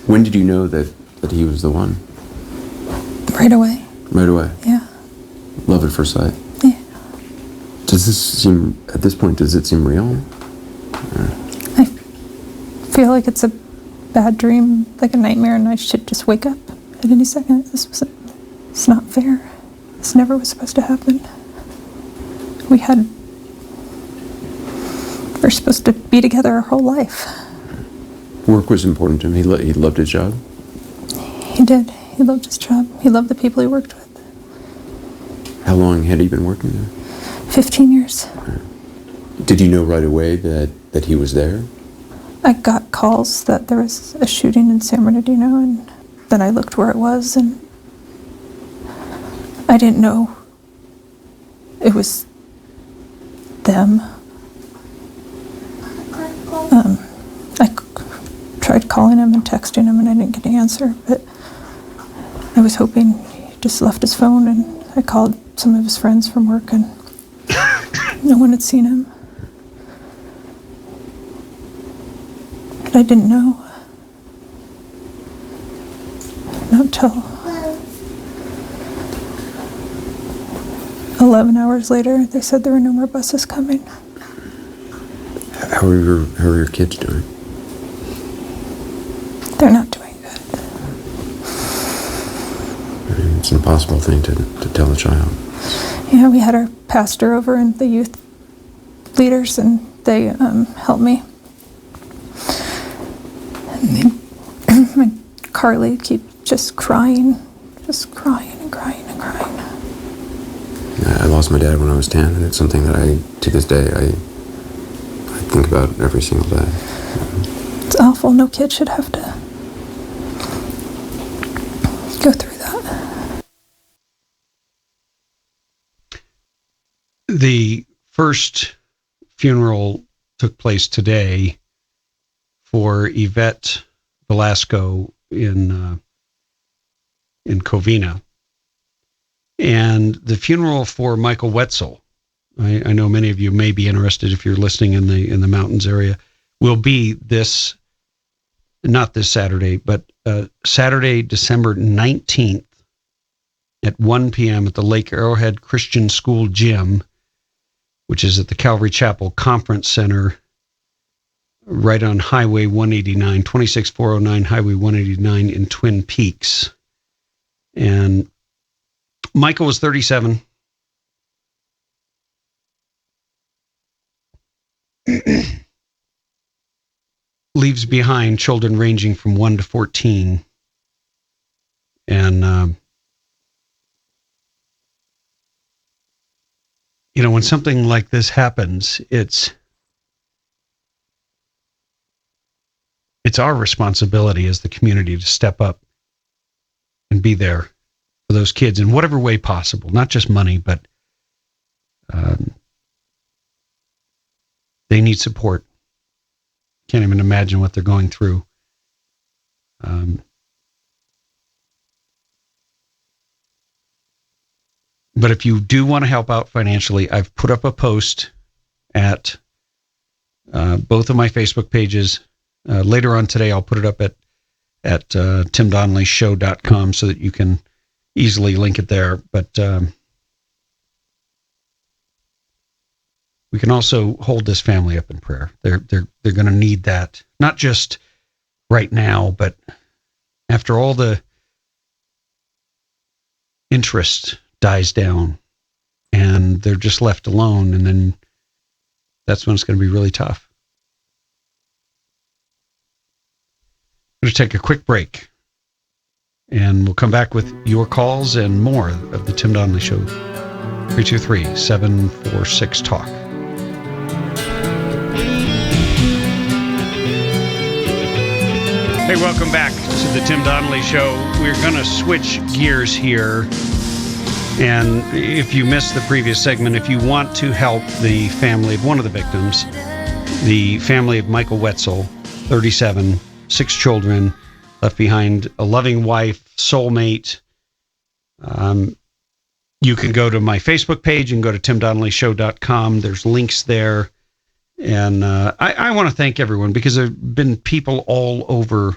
When did you know that he was the one? Right away. Right away. Yeah. Love at first sight. Yeah. Does this seem real? I feel like it's a bad dream, like a nightmare, and I should just wake up at any second. It's not fair. This never was supposed to happen. We're supposed to be together our whole life. Work was important to him. He loved his job? He did. He loved his job. He loved the people he worked with. How long had he been working there? 15 years. Did you know right away that he was there? I got calls that there was a shooting in San Bernardino, and then I looked where it was, and I didn't know it was them. I tried calling him and texting him, and I didn't get an answer, but I was hoping he just left his phone, and I called some of his friends from work, and no one had seen him. But I didn't know. Not until 11 hours later, they said there were no more buses coming. How are your kids doing? They're not doing good. I mean, it's an impossible thing to tell a child. Yeah, we had our pastor over and the youth leaders, and they helped me. And Carly keeps just crying and crying and crying. I lost my dad when I was 10, and it's something that to this day, I think about every single day. It's awful. No kid should have to go through that. The first funeral took place today for Yvette Velasco in Covina. And the funeral for Michael Wetzel, I know many of you may be interested if you're listening in the mountains area, will be not this Saturday, but Saturday, December 19th at 1 p.m. at the Lake Arrowhead Christian School Gym, which is at the Calvary Chapel Conference Center, right on Highway 189, 26409 Highway 189 in Twin Peaks. And Michael was 37. Leaves behind children ranging from 1 to 14. And, when something like this happens, it's our responsibility as the community to step up and be there for those kids in whatever way possible, not just money, but they need support. Can't even imagine what they're going through. But if you do want to help out financially, I've put up a post at both of my Facebook pages. Later on today, I'll put it up at timdonnellyshow.com so that you can easily link it there. But we can also hold this family up in prayer. They're going to need that, not just right now, but after all the interest dies down and they're just left alone, and then That's when it's going to be really tough. I'm going to take a quick break, and we'll come back with your calls and more of the Tim Donnelly Show. 323-746-TALK. Hey, welcome back to the Tim Donnelly Show. We're going to switch gears here. And if you missed the previous segment, if you want to help the family of one of the victims, the family of Michael Wetzel, 37, 6 children, left behind a loving wife, soulmate, you can go to my Facebook page and go to timdonnellyshow.com. There's links there. And I want to thank everyone, because there have been people all over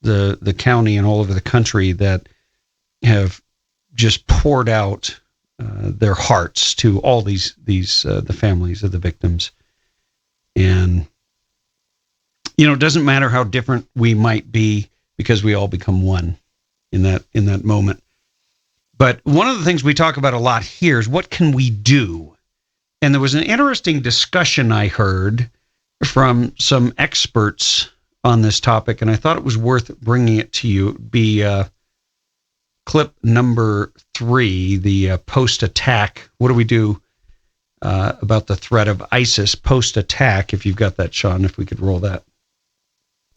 the county and all over the country that have just poured out their hearts to all these the families of the victims. And it doesn't matter how different we might be, because we all become one in that moment. But one of the things we talk about a lot here is, what can we do? And there was an interesting discussion I heard from some experts on this topic, and I thought it was worth bringing it to you. It'd be clip number 3, the post-attack. What do we do about the threat of ISIS post-attack? If you've got that, Sean, if we could roll that.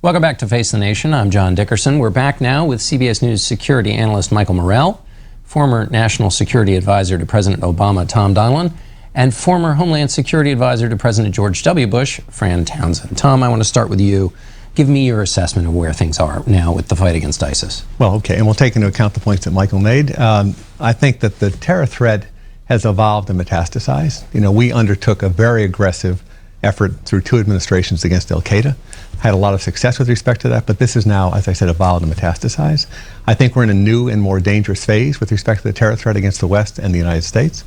Welcome back to Face the Nation. I'm John Dickerson. We're back now with CBS News security analyst Michael Morell, former National Security Advisor to President Obama, Tom Donnelly, and former Homeland Security Advisor to President George W. Bush, Fran Townsend. Tom, I want to start with you. Give me your assessment of where things are now with the fight against ISIS. Well, okay, and we'll take into account the points that Michael made. I think that the terror threat has evolved and metastasized. We undertook a very aggressive effort through 2 administrations against al-Qaeda. Had a lot of success with respect to that, but this is now, as I said, evolved and metastasized. I think we're in a new and more dangerous phase with respect to the terror threat against the West and the United States.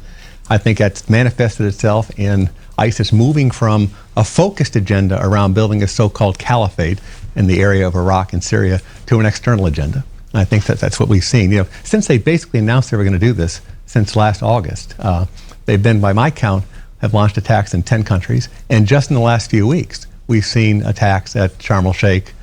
I think that's manifested itself in ISIS moving from a focused agenda around building a so-called caliphate in the area of Iraq and Syria to an external agenda. And I think that's what we've seen. Since they basically announced they were going to do this since last August, they've been, by my count, have launched attacks in 10 countries. And just in the last few weeks, we've seen attacks at Sharm el-Sheikh,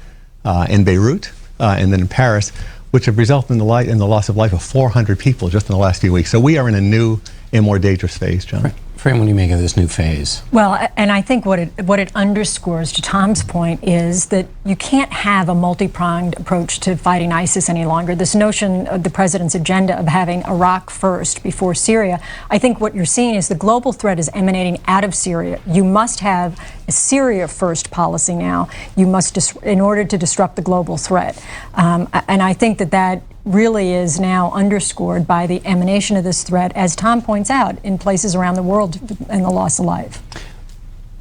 in Beirut, and then in Paris, which have resulted in the loss of life of 400 people just in the last few weeks. So we are in a new and more dangerous phase, John. Fran, what do you make of this new phase? Well, and I think what it underscores, to Tom's point, is that you can't have a multi-pronged approach to fighting ISIS any longer. This notion of the president's agenda of having Iraq first before Syria, I think what you're seeing is the global threat is emanating out of Syria. You must have a Syria first policy now. You must, in order to disrupt the global threat. And I think that really is now underscored by the emanation of this threat, as Tom points out, in places around the world, and the loss of life.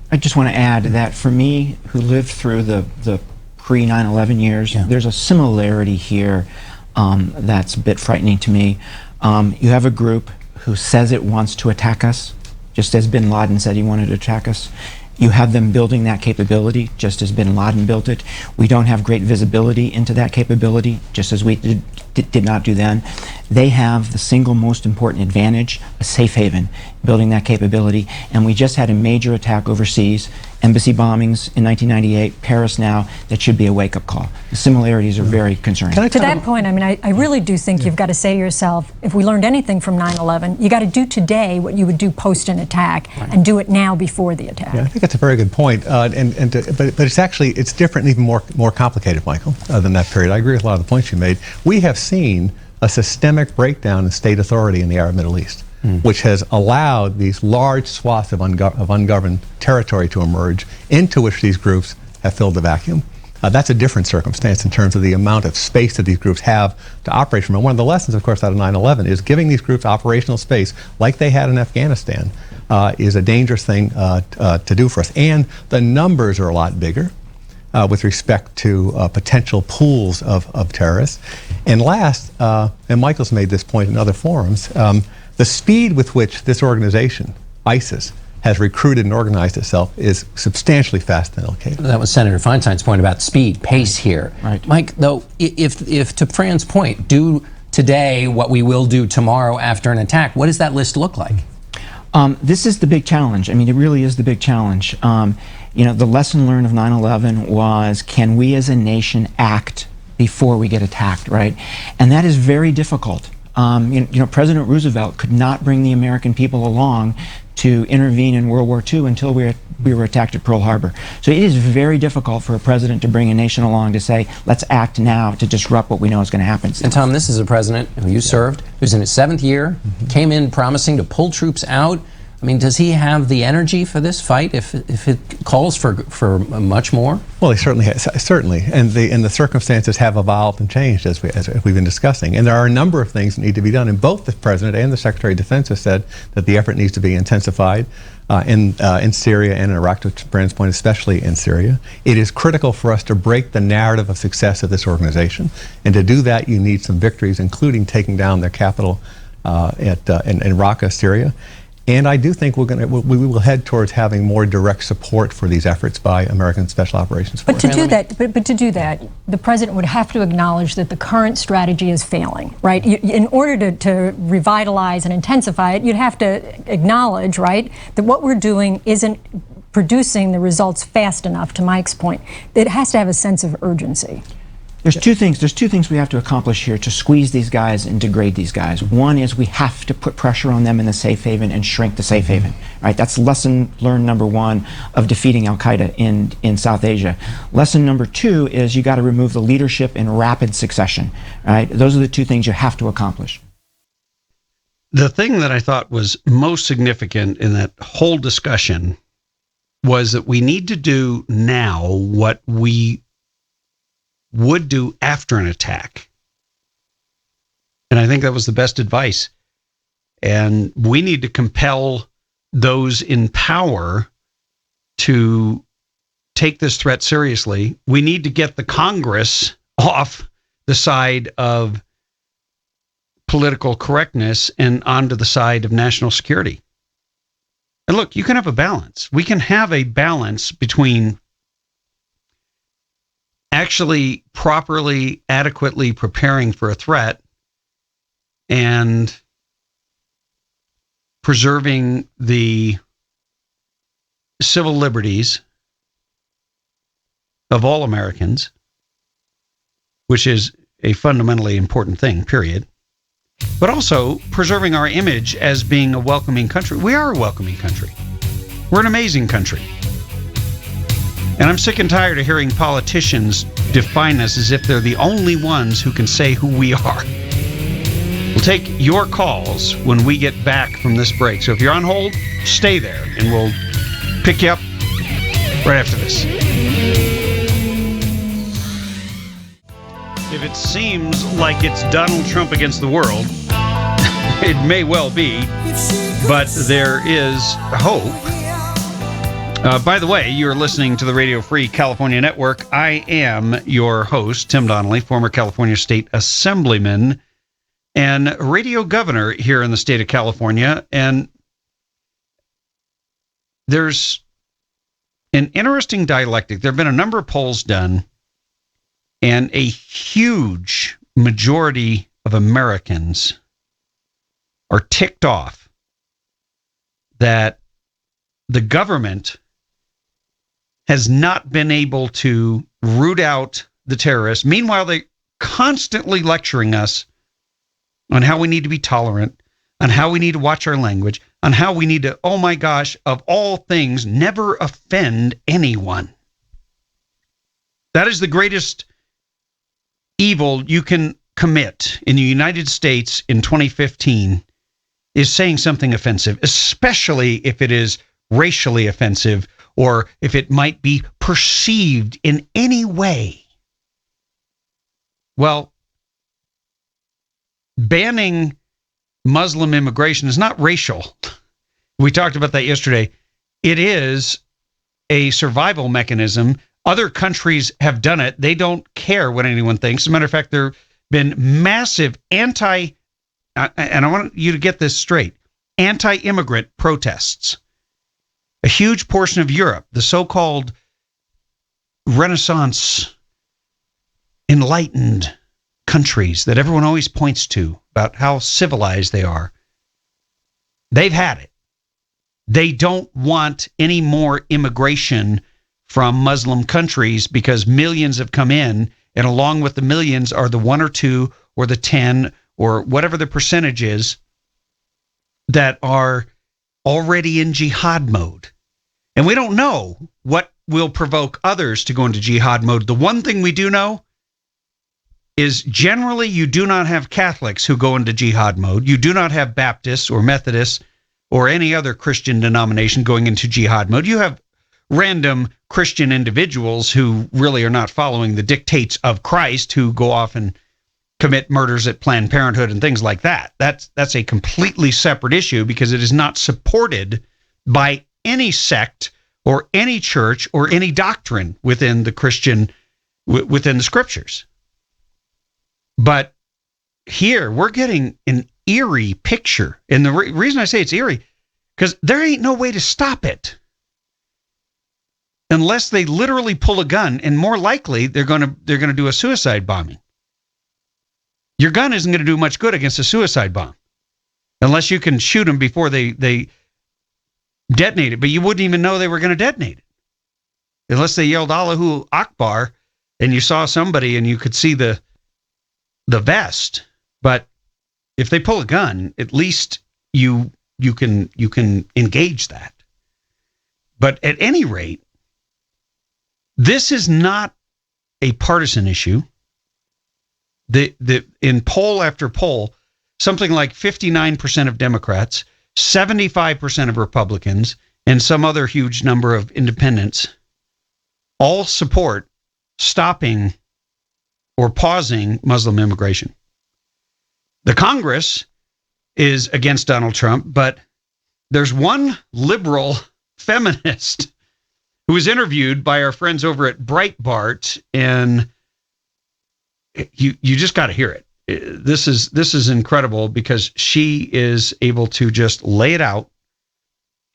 I just want to add that for me, who lived through the pre-9/11 years, there's a similarity here that's a bit frightening to me. You have a group who says it wants to attack us, just as bin Laden said he wanted to attack us. You have them building that capability, just as bin Laden built it. We don't have great visibility into that capability, just as we did not do then. They have the single most important advantage, a safe haven, building that capability. And we just had a major attack overseas, embassy bombings in 1998, Paris now. That should be a wake-up call. The similarities are very concerning. To that point, I mean, I really do think you've got to say to yourself, if we learned anything from 9/11, you got to do today what you would do post an attack, and do it now before the attack. Yeah, I think that's a very good point. But it's different and even more complicated, Michael, than that period. I agree with a lot of the points you made. We have seen a systemic breakdown in state authority in the Arab Middle East, which has allowed these large swaths of ungoverned territory to emerge, into which these groups have filled the vacuum. That's a different circumstance in terms of the amount of space that these groups have to operate from. And one of the lessons, of course, out of 9/11 is giving these groups operational space, like they had in Afghanistan, is a dangerous thing to do for us. And the numbers are a lot bigger with respect to potential pools of terrorists. And last, and Michael's made this point in other forums, the speed with which this organization, ISIS, has recruited and organized itself is substantially faster than al-Qaeda. That was Senator Feinstein's point about speed, pace here. Right. Mike, though, if to Fran's point, do today what we will do tomorrow after an attack, what does that list look like? This is the big challenge. I mean, it really is the big challenge. The lesson learned of 9/11 was, can we as a nation act before we get attacked, right? And that is very difficult. President Roosevelt could not bring the American people along to intervene in World War II until we were attacked at Pearl Harbor. So it is very difficult for a president to bring a nation along to say, let's act now to disrupt what we know is going to happen. And Tom, this is a president who you served, who's in his 7th year, came in promising to pull troops out. I mean, does he have the energy for this fight if it calls for much more? Well, he certainly has, certainly, and the circumstances have evolved and changed as we've been discussing. And there are a number of things that need to be done. And both the President and the Secretary of Defense have said that the effort needs to be intensified in Syria and in Iraq, to Brandon's point, especially in Syria. It is critical for us to break the narrative of success of this organization. And to do that, you need some victories, including taking down their capital in Raqqa, Syria. And I do think we will head towards having more direct support for these efforts by American Special Operations Force. But to do that, the president would have to acknowledge that the current strategy is failing, right? In order to revitalize and intensify it, you'd have to acknowledge, right, that what we're doing isn't producing the results fast enough. To Mike's point, it has to have a sense of urgency. There's two things we have to accomplish here to squeeze these guys and degrade these guys. One is we have to put pressure on them in the safe haven and shrink the safe haven. Right? That's lesson learned number 1 of defeating Al-Qaeda in South Asia. Lesson number 2 is you got to remove the leadership in rapid succession. Right? Those are the 2 things you have to accomplish. The thing that I thought was most significant in that whole discussion was that we need to do now what we would do after an attack. And I think that was the best advice. And we need to compel those in power to take this threat seriously. We need to get the Congress off the side of political correctness and onto the side of national security. And look, you can have a balance. We can have a balance between actually properly, adequately preparing for a threat and preserving the civil liberties of all Americans, which is a fundamentally important thing, period. But also preserving our image as being a welcoming country. We are a welcoming country. We're an amazing country. And I'm sick and tired of hearing politicians define us as if they're the only ones who can say who we are. We'll take your calls when we get back from this break. So if you're on hold, stay there, and we'll pick you up right after this. If it seems like it's Donald Trump against the world, it may well be, but there is hope. By the way, you're listening to the Radio Free California Network. I am your host, Tim Donnelly, former California State Assemblyman and radio governor here in the state of California. And there's an interesting dialectic. There have been a number of polls done, and a huge majority of Americans are ticked off that the government has not been able to root out the terrorists. Meanwhile, they're constantly lecturing us on how we need to be tolerant, on how we need to watch our language, on how we need to, oh my gosh, of all things, never offend anyone. That is the greatest evil you can commit in the United States in 2015, is saying something offensive, especially if it is racially offensive or if it might be perceived in any way. Well, banning Muslim immigration is not racial. We talked about that yesterday. It is a survival mechanism. Other countries have done it. They don't care what anyone thinks. As a matter of fact, there have been massive and I want you to get this straight, anti-immigrant protests. A huge portion of Europe, the so-called Renaissance enlightened countries that everyone always points to about how civilized they are, they've had it. They don't want any more immigration from Muslim countries because millions have come in, and along with the millions are the 1 or 2 or the 10 or whatever the percentage is that are already in jihad mode. And we don't know what will provoke others to go into jihad mode. The one thing we do know is generally you do not have Catholics who go into jihad mode. You do not have Baptists or Methodists or any other Christian denomination going into jihad mode. You have random Christian individuals who really are not following the dictates of Christ who go off and commit murders at Planned Parenthood and things like that. That's a completely separate issue because it is not supported by any sect or any church or any doctrine within the Christian, within the scriptures. But here we're getting an eerie picture. And the reason I say it's eerie, because there ain't no way to stop it. Unless they literally pull a gun, and more likely they're going to do a suicide bombing. Your gun isn't going to do much good against a suicide bomb, unless you can shoot them before they detonate it. But you wouldn't even know they were going to detonate it, unless they yelled Allahu Akbar, and you saw somebody and you could see the vest. But if they pull a gun, at least you can engage that. But at any rate, this is not a partisan issue. In poll after poll, something like 59% of Democrats, 75% of Republicans, and some other huge number of independents all support stopping or pausing Muslim immigration. The Congress is against Donald Trump, but there's one liberal feminist who was interviewed by our friends over at Breitbart, and you just got to hear it. This is incredible because she is able to just lay it out,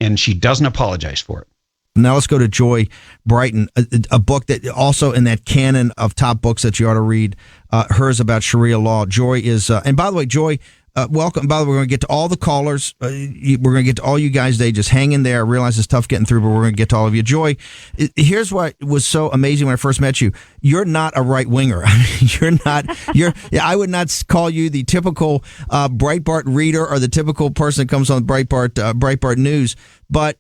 and she doesn't apologize for it. Now let's go to Joy Brighton, a book that also in that canon of top books that you ought to read, hers about Sharia law. Joy is, and by the way, Joy, welcome. By the way, we're going to get to all the callers. We're going to get to all you guys today. Just hang in there. I realize it's tough getting through, but we're going to get to all of you. Joy, here's what was so amazing when I first met you. You're not a right winger. I mean, I would not call you the typical Breitbart reader or the typical person that comes on Breitbart News, but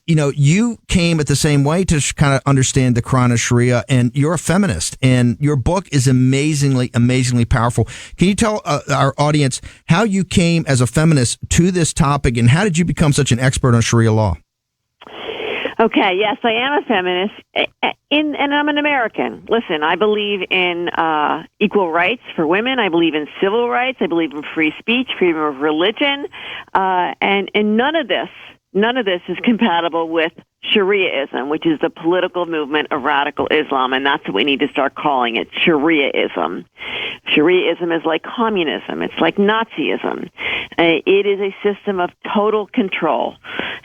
you know, you came at the same way to kind of understand the Quran and Sharia, and you're a feminist, and your book is amazingly, amazingly powerful. Can you tell our audience how you came as a feminist to this topic, and how did you become such an expert on Sharia law? Okay, yes, I am a feminist, and I'm an American. Listen, I believe in equal rights for women. I believe in civil rights. I believe in free speech, freedom of religion, and none of this is compatible with Shariaism, which is the political movement of radical Islam, and that's what we need to start calling it, Shariaism. Shariaism is like communism. It's like Nazism. It is a system of total control,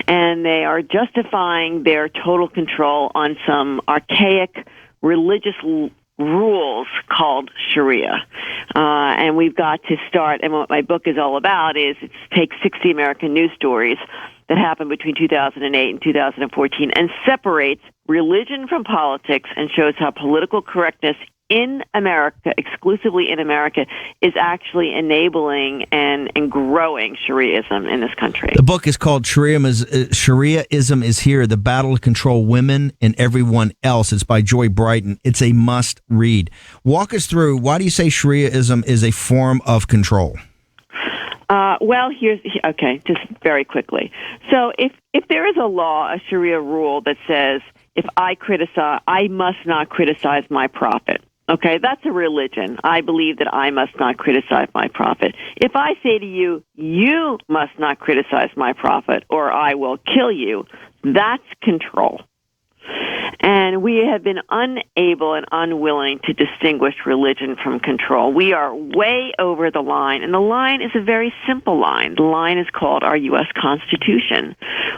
and they are justifying their total control on some archaic religious rules called Sharia. And we've got to start, and what my book is all about is it takes 60 American news stories that happened between 2008 and 2014 and separates religion from politics and shows how political correctness in America, exclusively in America, is actually enabling and growing Shariaism in this country. The book is called Shariaism is Here, The Battle to Control Women and Everyone Else. It's by Joy Brighton. It's a must read. Walk us through, why do you say Shariaism is a form of control? Well, okay, just very quickly. So if there is a law, a Sharia rule that says if I must not criticize my prophet. Okay, that's a religion. I believe that I must not criticize my prophet. If I say to you, you must not criticize my prophet or I will kill you, that's control. And And we have been unable and unwilling to distinguish religion from control. We are way over the line, and the line is a very simple line. The line is called our U.S. Constitution.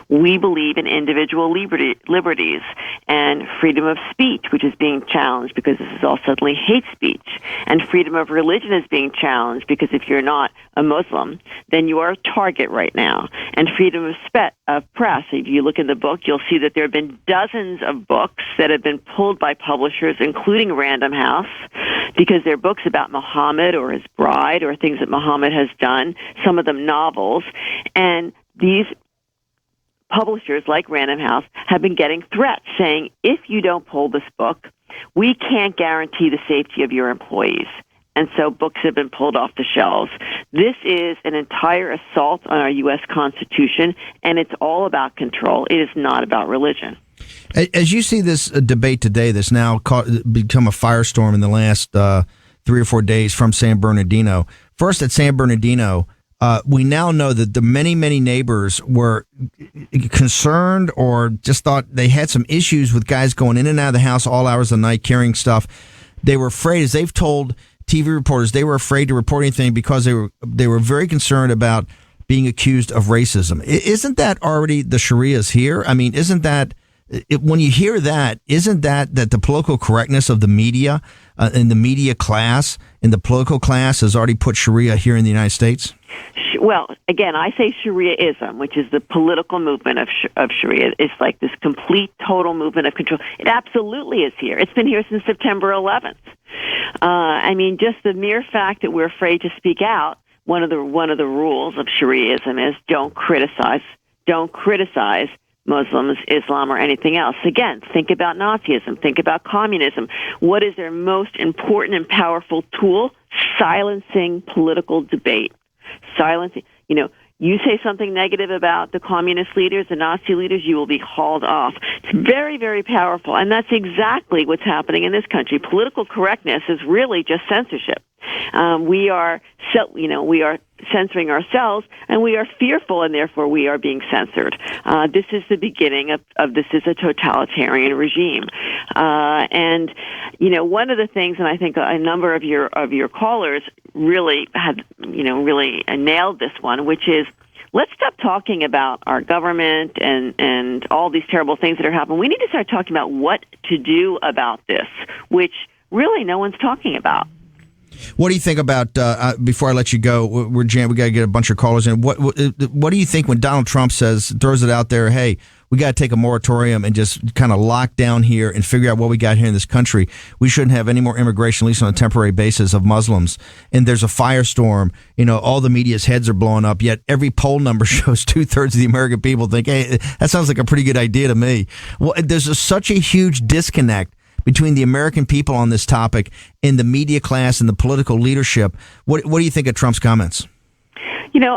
We believe in individual liberties and freedom of speech, which is being challenged because this is all suddenly hate speech. And freedom of religion is being challenged because if you're not a Muslim, then you are a target right now. And freedom of press, if you look in the book, you'll see that there have been dozens of books that have been pulled by publishers, including Random House, because they're books about Muhammad or his bride or things that Muhammad has done, some of them novels. And these publishers, like Random House, have been getting threats saying, if you don't pull this book, we can't guarantee the safety of your employees. And so books have been pulled off the shelves. This is an entire assault on our U.S. Constitution, and it's all about control. It is not about religion. As you see this debate today that's now become a firestorm in the last 3 or 4 days from San Bernardino, first at San Bernardino, we now know that the many, many neighbors were concerned or just thought they had some issues with guys going in and out of the house all hours of the night carrying stuff. They were afraid, as they've told TV reporters, they were afraid to report anything because they were very concerned about being accused of racism. Isn't that already the Sharia's here? I mean, isn't that, when you hear that, isn't that the political correctness of the media and the media class and the political class has already put Sharia here in the United States? Well, again, I say Shariaism, which is the political movement of Sharia. It's like this complete, total movement of control. It absolutely is here. It's been here since September 11th. I mean, just the mere fact that we're afraid to speak out. One of the rules of Shariaism is don't criticize Muslims, Islam, or anything else. Again, think about Nazism. Think about communism. What is their most important and powerful tool? Silencing political debate. Silencing. You say something negative about the communist leaders, the Nazi leaders, you will be hauled off. It's very, very powerful, and that's exactly what's happening in this country. Political correctness is really just censorship. We are censoring ourselves, and we are fearful, and therefore we are being censored. This is the beginning of this is a totalitarian regime. And one of the things, and I think a number of your callers really had really nailed this one, which is, let's stop talking about our government and all these terrible things that are happening. We need to start talking about what to do about this, which really no one's talking about. What do you think about, before I let you go, we got to get a bunch of callers in. What do you think when Donald Trump throws it out there, hey, we got to take a moratorium and just kind of lock down here and figure out what we got here in this country. We shouldn't have any more immigration, at least on a temporary basis, of Muslims. And there's a firestorm. All the media's heads are blowing up, yet every poll number shows 2/3 of the American people think, hey, that sounds like a pretty good idea to me. Well, there's such a huge disconnect between the American people on this topic and the media class and the political leadership. What do you think of Trump's comments?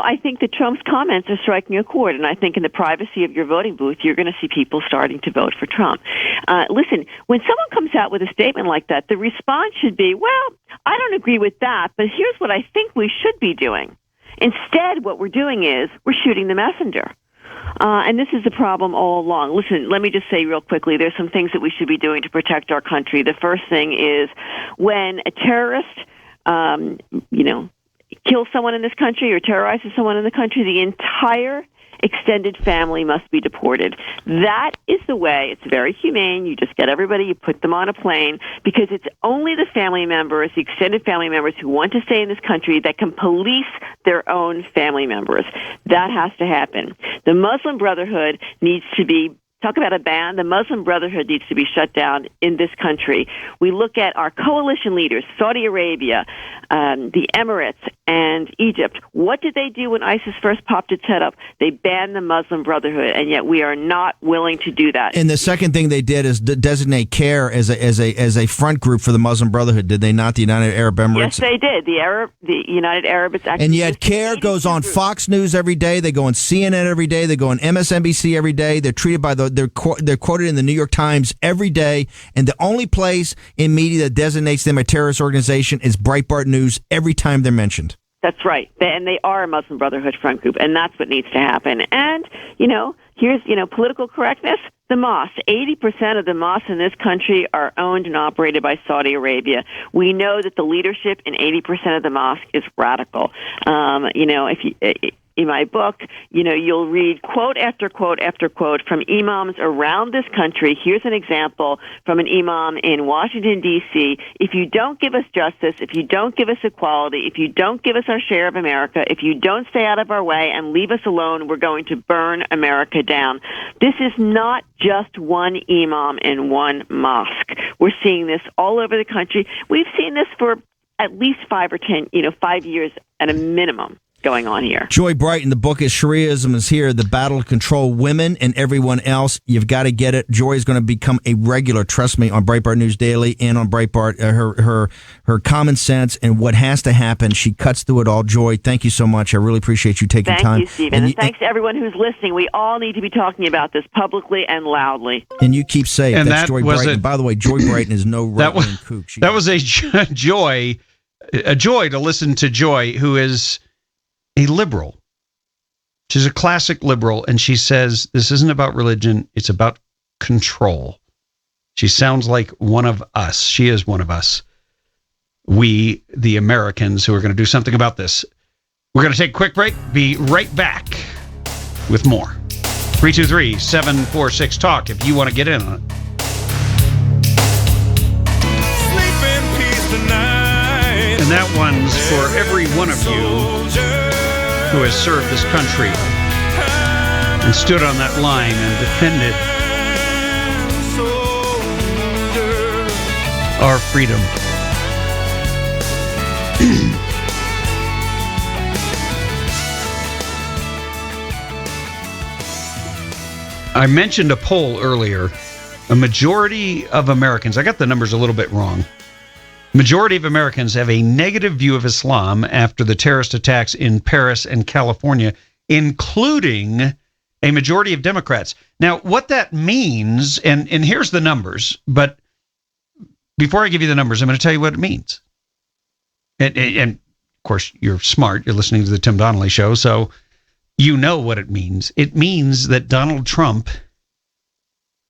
I think that Trump's comments are striking a chord, and I think in the privacy of your voting booth, you're going to see people starting to vote for Trump. Listen, when someone comes out with a statement like that, the response should be, well, I don't agree with that, but here's what I think we should be doing. Instead, what we're doing is we're shooting the messenger. And this is the problem all along. Listen, let me just say real quickly, there's some things that we should be doing to protect our country. The first thing is when a terrorist, kills someone in this country or terrorizes someone in the country, the entire extended family must be deported. That is the way. It's very humane. You just get everybody, you put them on a plane, because it's only the family members, the extended family members who want to stay in this country that can police their own family members. That has to happen. The Muslim Brotherhood needs to be, talk about a ban, the Muslim Brotherhood needs to be shut down in this country. We look at our coalition leaders, Saudi Arabia, the Emirates, and Egypt. What did they do when ISIS first popped its head up? They banned the Muslim Brotherhood, and yet we are not willing to do that. And the second thing they did is designate CARE as a front group for the Muslim Brotherhood. Did they not? The United Arab Emirates. Yes, they did. The United Arab Emirates. And yet CARE goes on Fox News every day. They go on CNN every day. They go on MSNBC every day. They're treated by they're quoted in the New York Times every day. And the only place in media that designates them a terrorist organization is Breitbart News every time they're mentioned. That's right. And they are a Muslim Brotherhood front group, and that's what needs to happen. And, here's, political correctness. The mosques. 80% of the mosques in this country are owned and operated by Saudi Arabia. We know that the leadership in 80% of the mosque is radical. In my book, you'll read quote after quote after quote from imams around this country. Here's an example from an imam in Washington, D.C. If you don't give us justice, if you don't give us equality, if you don't give us our share of America, if you don't stay out of our way and leave us alone, we're going to burn America down. This is not just one imam in one mosque. We're seeing this all over the country. We've seen this for at least 5 years at a minimum going on here. Joy Brighton, the book is Shariaism is Here, the battle to control women and everyone else. You've got to get it. Joy is going to become a regular, trust me, on Breitbart News Daily and on Breitbart. Her common sense and what has to happen, she cuts through it all. Joy, thank you so much. I really appreciate you taking time. Thank you, Stephen. And thanks to everyone who's listening. We all need to be talking about this publicly and loudly. And you keep safe. And That's that Joy was Brighton. By the way, Joy Brighton is no right-wing kook. That was a joy to listen to Joy, who is a liberal. She's a classic liberal, and she says this isn't about religion, it's about control. She sounds like one of us. She is one of us. We, the Americans, who are going to do something about this. We're going to take a quick break. Be right back with more. 323-746-TALK if you want to get in on it. And that one's for every one of you who has served this country and stood on that line and defended our freedom. I mentioned a poll earlier. A majority of Americans, I got the numbers a little bit wrong. Majority of Americans have a negative view of Islam after the terrorist attacks in Paris and California, including a majority of Democrats. Now, what that means, and here's the numbers, but before I give you the numbers, I'm going to tell you what it means. And of course, you're smart. You're listening to the Tim Donnelly Show, so you know what it means. It means that Donald Trump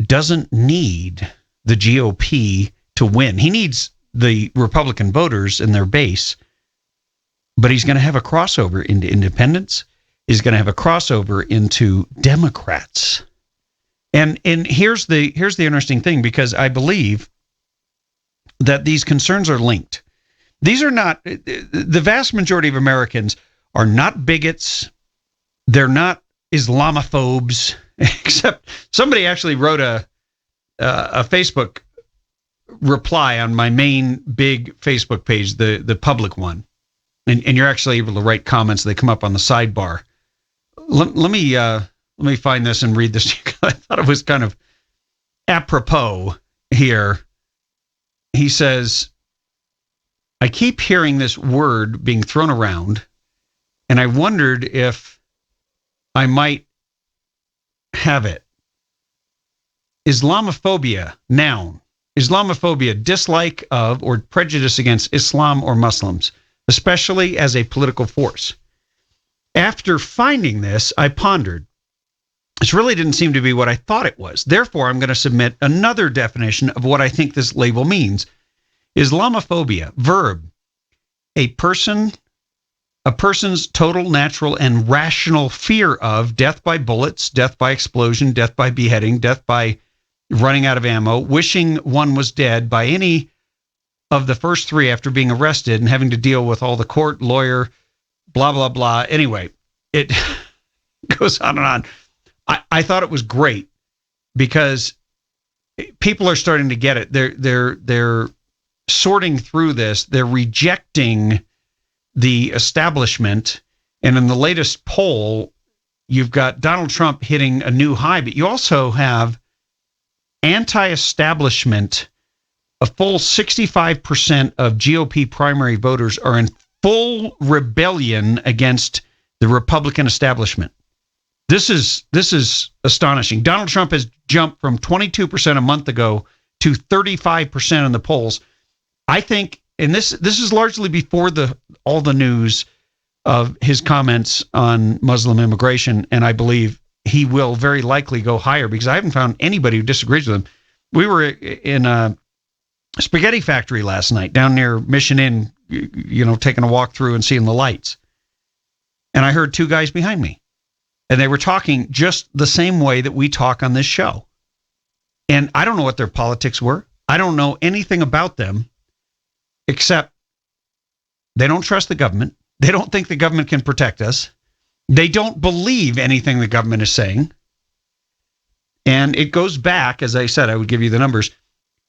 doesn't need the GOP to win. He needs the Republican voters and their base, but he's going to have a crossover into independents. He's going to have a crossover into Democrats. And here's the interesting thing, because I believe that these concerns are linked. These are not, the vast majority of Americans are not bigots. They're not Islamophobes, except somebody actually wrote a Facebook reply on my main big Facebook page, the public one. And you're actually able to write comments. They come up on the sidebar. Let me find this and read this. I thought it was kind of apropos here. He says, I keep hearing this word being thrown around, and I wondered if I might have it. Islamophobia, noun. Islamophobia, dislike of or prejudice against Islam or Muslims, especially as a political force. After finding this, I pondered. This really didn't seem to be what I thought it was. Therefore, I'm going to submit another definition of what I think this label means. Islamophobia, verb, a person's total, natural, and rational fear of death by bullets, death by explosion, death by beheading, death by running out of ammo, wishing one was dead by any of the first three after being arrested and having to deal with all the court, lawyer, blah, blah, blah. Anyway, it goes on and on. I thought it was great because people are starting to get it. They're sorting through this. They're rejecting the establishment. And in the latest poll, you've got Donald Trump hitting a new high, but you also have anti-establishment. A full 65% of GOP primary voters are in full rebellion against the Republican establishment. This is astonishing. Donald Trump has jumped from 22% a month ago to 35% in the polls. I think, and this is largely before all the news of his comments on Muslim immigration, and I believe he will very likely go higher, because I haven't found anybody who disagrees with him. We were in a spaghetti factory last night down near Mission Inn, taking a walk through and seeing the lights. And I heard two guys behind me, and they were talking just the same way that we talk on this show. And I don't know what their politics were. I don't know anything about them, except they don't trust the government. They don't think the government can protect us. They don't believe anything the government is saying. And it goes back, as I said, I would give you the numbers.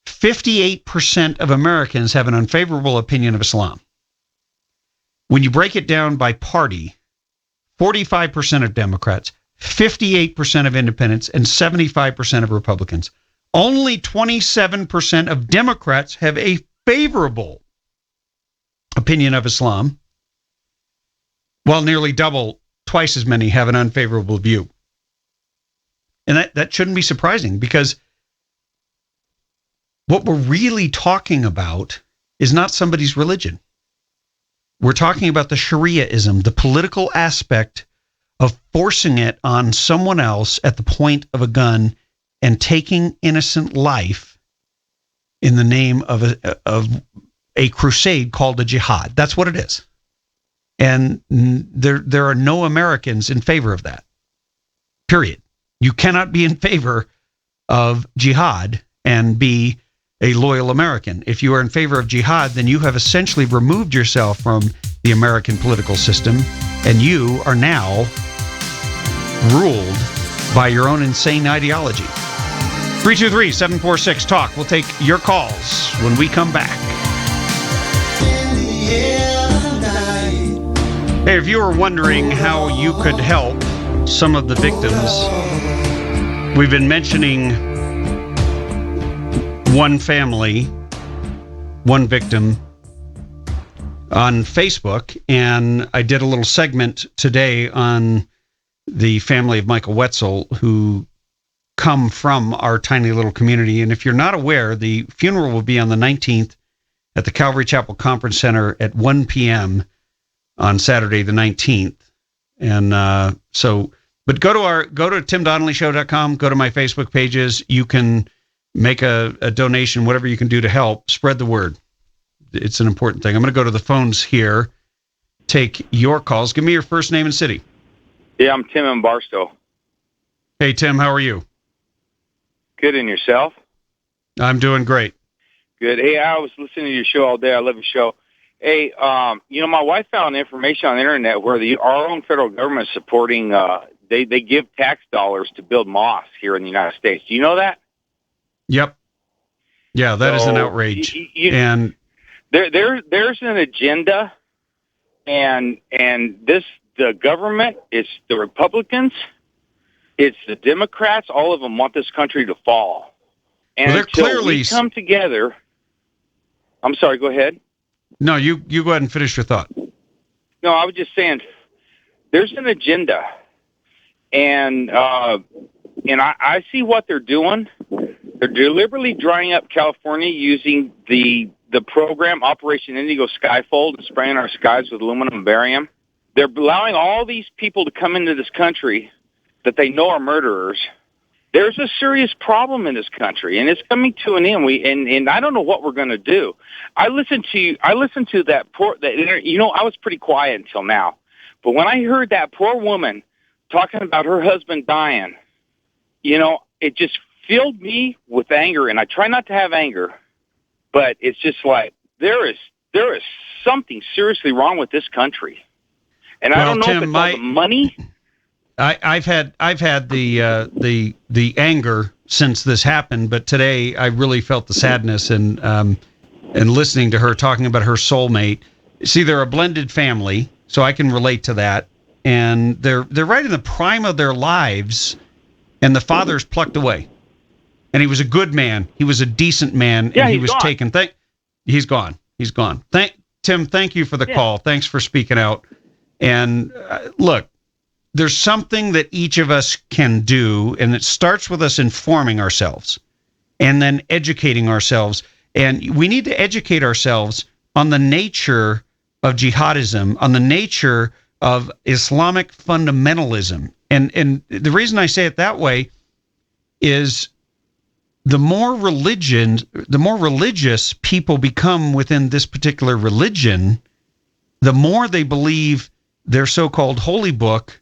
58% of Americans have an unfavorable opinion of Islam. When you break it down by party, 45% of Democrats, 58% of independents, and 75% of Republicans. Only 27% of Democrats have a favorable opinion of Islam, while nearly twice as many have an unfavorable view. And that shouldn't be surprising, because what we're really talking about is not somebody's religion. We're talking about the Sharia-ism, the political aspect of forcing it on someone else at the point of a gun and taking innocent life in the name of a crusade called a jihad. That's what it is. And there are no Americans in favor of that. Period. You cannot be in favor of jihad and be a loyal American. If you are in favor of jihad, then you have essentially removed yourself from the American political system, and you are now ruled by your own insane ideology. 323-746-TALK. We'll take your calls when we come back. Hey, if you were wondering how you could help some of the victims, we've been mentioning one family, one victim on Facebook, and I did a little segment today on the family of Michael Wetzel, who come from our tiny little community. And if you're not aware, the funeral will be on the 19th at the Calvary Chapel Conference Center at 1 p.m. on Saturday the 19th. And but go to timdonnellyshow.com, go to my Facebook pages. You can make a donation, whatever you can do to help spread the word. It's an important thing. I'm going to go to the phones here, take your calls. Give me your first name and city. Yeah, I'm Tim in Barstow. Hey, Tim, how are you? Good, and yourself? I'm doing great. Good. Hey, I was listening to your show all day. I love your show. Hey, my wife found information on the internet where our own federal government is supporting, they give tax dollars to build mosques here in the United States. Do you know that? Yep. Yeah, that is an outrage. And there's an agenda, and the government, it's the Republicans, it's the Democrats, all of them want this country to fall. And until we come together, I'm sorry, go ahead. No, you go ahead and finish your thought. No, I was just saying, there's an agenda, and I see what they're doing. They're deliberately drying up California using the program Operation Indigo Skyfold and spraying our skies with aluminum and barium. They're allowing all these people to come into this country that they know are murderers. There's a serious problem in this country, and it's coming to an end. And I don't know what we're going to do. I listened to that I was pretty quiet until now, but when I heard that poor woman talking about her husband dying, it just filled me with anger. And I try not to have anger, but it's just like there is something seriously wrong with this country, and I don't know if it's all the money. I've had the anger since this happened, but today I really felt the sadness and listening to her talking about her soulmate. See, they're a blended family, so I can relate to that, and they're right in the prime of their lives, and the father's plucked away, and he was a good man, he was a decent man, and he was gone. Taken. He's gone. He's gone. Tim, thank you for the call. Thanks for speaking out. And look. There's something that each of us can do, and it starts with us informing ourselves and then educating ourselves. And we need to educate ourselves on the nature of jihadism, on the nature of Islamic fundamentalism, And the reason I say it that way is the more religious people become within this particular religion, the more they believe their so-called holy book.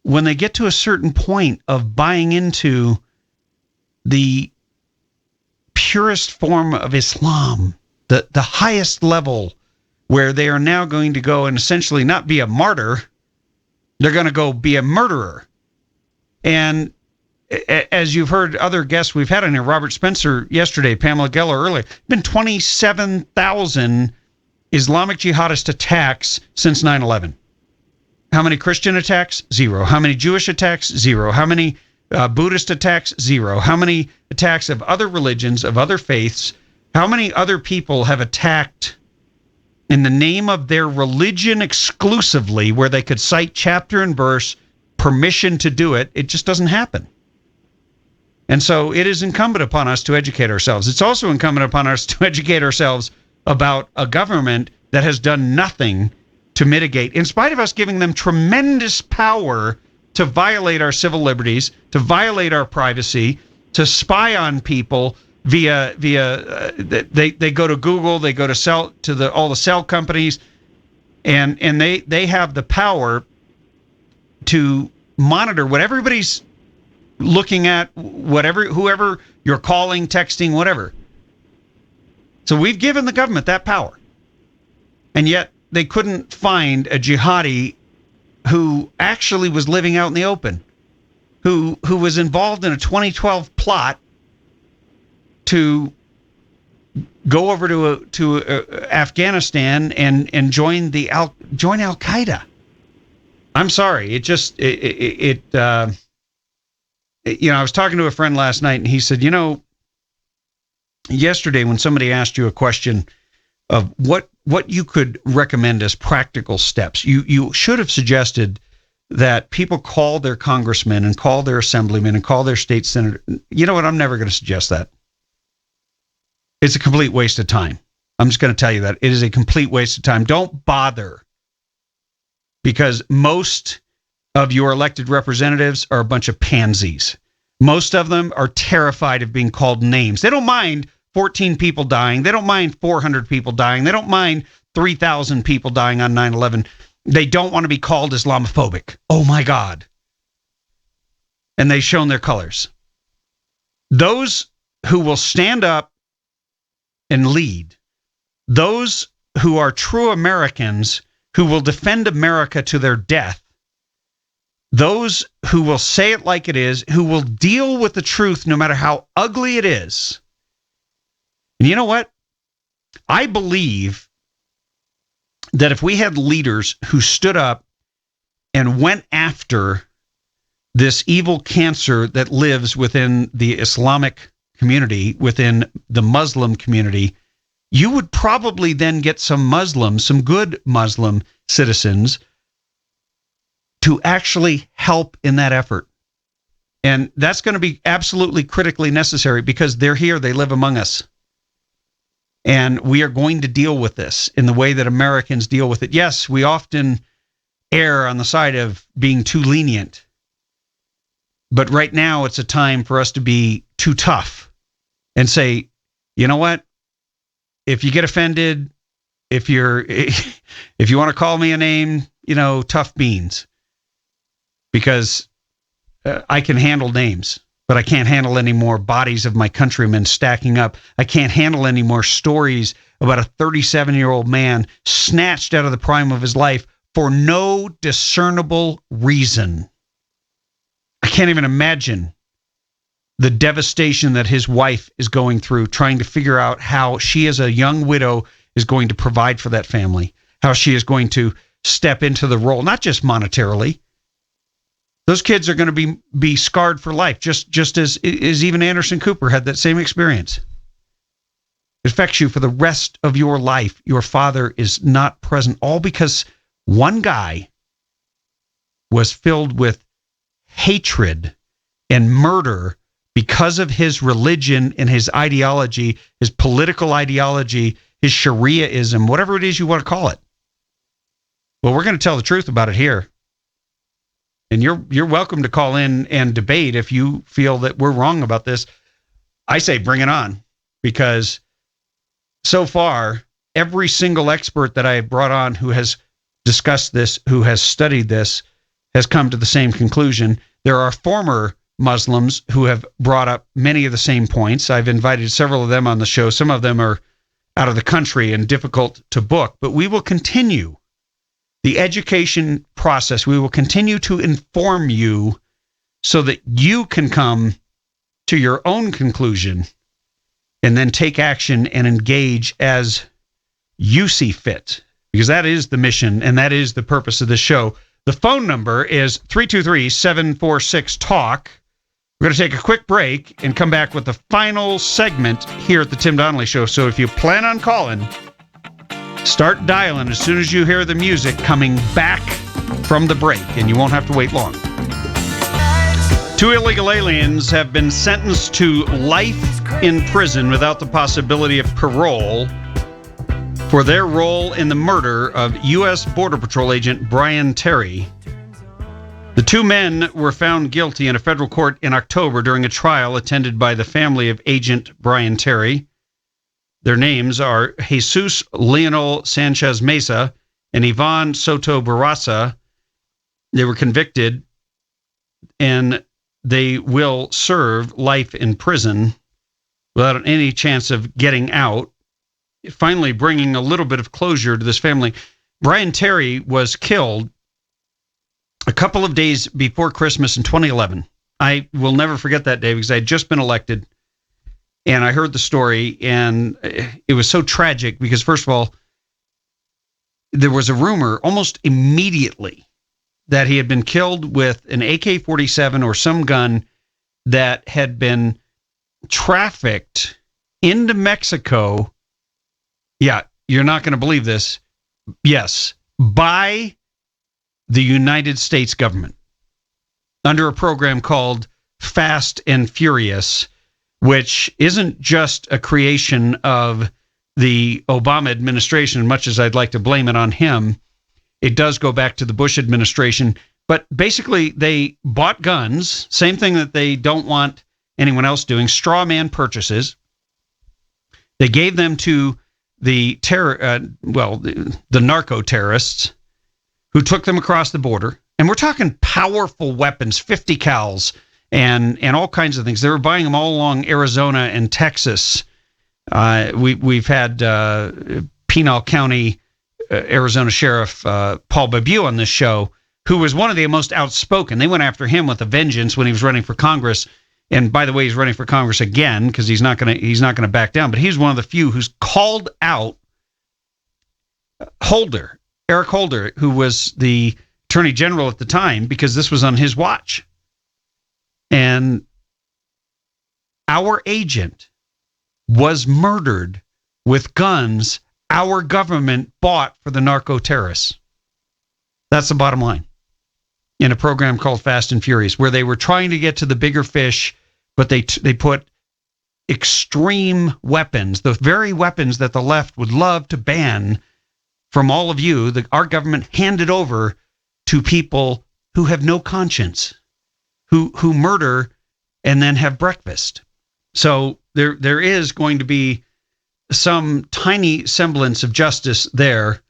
When they get to a certain point of buying into the purest form of Islam, the highest level, where they are now going to go and essentially not be a martyr, they're going to go be a murderer. And as you've heard other guests we've had on here, Robert Spencer yesterday, Pamela Geller earlier, been 27,000 Islamic jihadist attacks since 9/11. How many Christian attacks? 0. How many Jewish attacks? 0. How many Buddhist attacks? 0. How many attacks of other religions, of other faiths? How many other people have attacked in the name of their religion exclusively, where they could cite chapter and verse, permission to do it? It just doesn't happen. And so it is incumbent upon us to educate ourselves. It's also incumbent upon us to educate ourselves about a government that has done nothing to mitigate, in spite of us giving them tremendous power to violate our civil liberties, to violate our privacy, to spy on people via they go to Google, they go to all the cell companies, and they have the power to monitor what everybody's looking at, whoever you're calling, texting, whatever. So we've given the government that power, and yet they couldn't find a jihadi who actually was living out in the open, who was involved in a 2012 plot to go over to Afghanistan and join Al Qaeda. I'm sorry, I was talking to a friend last night, and he said, yesterday when somebody asked you a question of what you could recommend as practical steps, you should have suggested that people call their congressmen and call their assemblymen and call their state senator. You know what? I'm never going to suggest that. It's a complete waste of time. I'm just going to tell you that. It is a complete waste of time. Don't bother, because most of your elected representatives are a bunch of pansies. Most of them are terrified of being called names. They don't mind 14 people dying. They don't mind 400 people dying. They don't mind 3,000 people dying on 9/11. They don't want to be called Islamophobic. Oh my God. And they've shown their colors. Those who will stand up and lead, those who are true Americans, who will defend America to their death, those who will say it like it is, who will deal with the truth no matter how ugly it is. And you know what? I believe that if we had leaders who stood up and went after this evil cancer that lives within the Islamic community, within the Muslim community, you would probably then get some Muslims, some good Muslim citizens, to actually help in that effort. And that's going to be absolutely critically necessary, because they're here, they live among us. And we are going to deal with this in the way that Americans deal with it. Yes, we often err on the side of being too lenient. But right now, it's a time for us to be too tough and say, you know what? If you get offended, if you want to call me a name, tough beans. Because I can handle names, but I can't handle any more bodies of my countrymen stacking up. I can't handle any more stories about a 37-year-old man snatched out of the prime of his life for no discernible reason. I can't even imagine the devastation that his wife is going through, trying to figure out how she, as a young widow, is going to provide for that family, how she is going to step into the role, not just monetarily. Those kids are going to be scarred for life, just as even Anderson Cooper had that same experience. It affects you for the rest of your life. Your father is not present, all because one guy was filled with hatred and murder because of his religion and his ideology, his political ideology, his Shariaism, whatever it is you want to call it. Well, we're going to tell the truth about it here. And you're welcome to call in and debate if you feel that we're wrong about this. I say bring it on, because so far, every single expert that I have brought on who has discussed this, who has studied this, has come to the same conclusion. There are former Muslims who have brought up many of the same points. I've invited several of them on the show. Some of them are out of the country and difficult to book, but we will continue the education process. We will continue to inform you so that you can come to your own conclusion and then take action and engage as you see fit, because that is the mission and that is the purpose of this show. The phone number is 323-746-TALK. We're going to take a quick break and come back with the final segment here at the Tim Donnelly Show. So if you plan on calling, start dialing as soon as you hear the music coming back from the break, and you won't have to wait long. 2 illegal aliens have been sentenced to life in prison without the possibility of parole for their role in the murder of U.S. Border Patrol agent Brian Terry. The 2 men were found guilty in a federal court in October during a trial attended by the family of Agent Brian Terry. Their names are Jesus Leonel Sanchez Mesa and Ivan Soto Barraza. They were convicted, and they will serve life in prison without any chance of getting out, finally bringing a little bit of closure to this family. Brian Terry was killed a couple of days before Christmas in 2011. I will never forget that day because I had just been elected, and I heard the story, and it was so tragic because, first of all, there was a rumor almost immediately that he had been killed with an AK-47 or some gun that had been trafficked into Mexico. Yeah, you're not going to believe this. Yes, by the United States government under a program called Fast and Furious, which isn't just a creation of the Obama administration, much as I'd like to blame it on him. It does go back to the Bush administration, but basically they bought guns, same thing that they don't want anyone else doing, straw man purchases. They gave them to the narco terrorists who took them across the border. And we're talking powerful weapons, 50 cals and all kinds of things. They were buying them all along Arizona and Texas. We've had Pinal County, Arizona Sheriff Paul Babu on this show, who was one of the most outspoken. They went after him with a vengeance when he was running for Congress. And by the way, he's running for Congress again because he's not going to back down. But he's one of the few who's called out Eric Holder, who was the Attorney General at the time, because this was on his watch. And our agent was murdered with guns our government bought for the narco terrorists. That's the bottom line. In a program called Fast and Furious, where they were trying to get to the bigger fish, but they put extreme weapons, the very weapons that the left would love to ban from all of you, our government handed over to people who have no conscience, who murder and then have breakfast. So there is going to be some tiny semblance of justice there,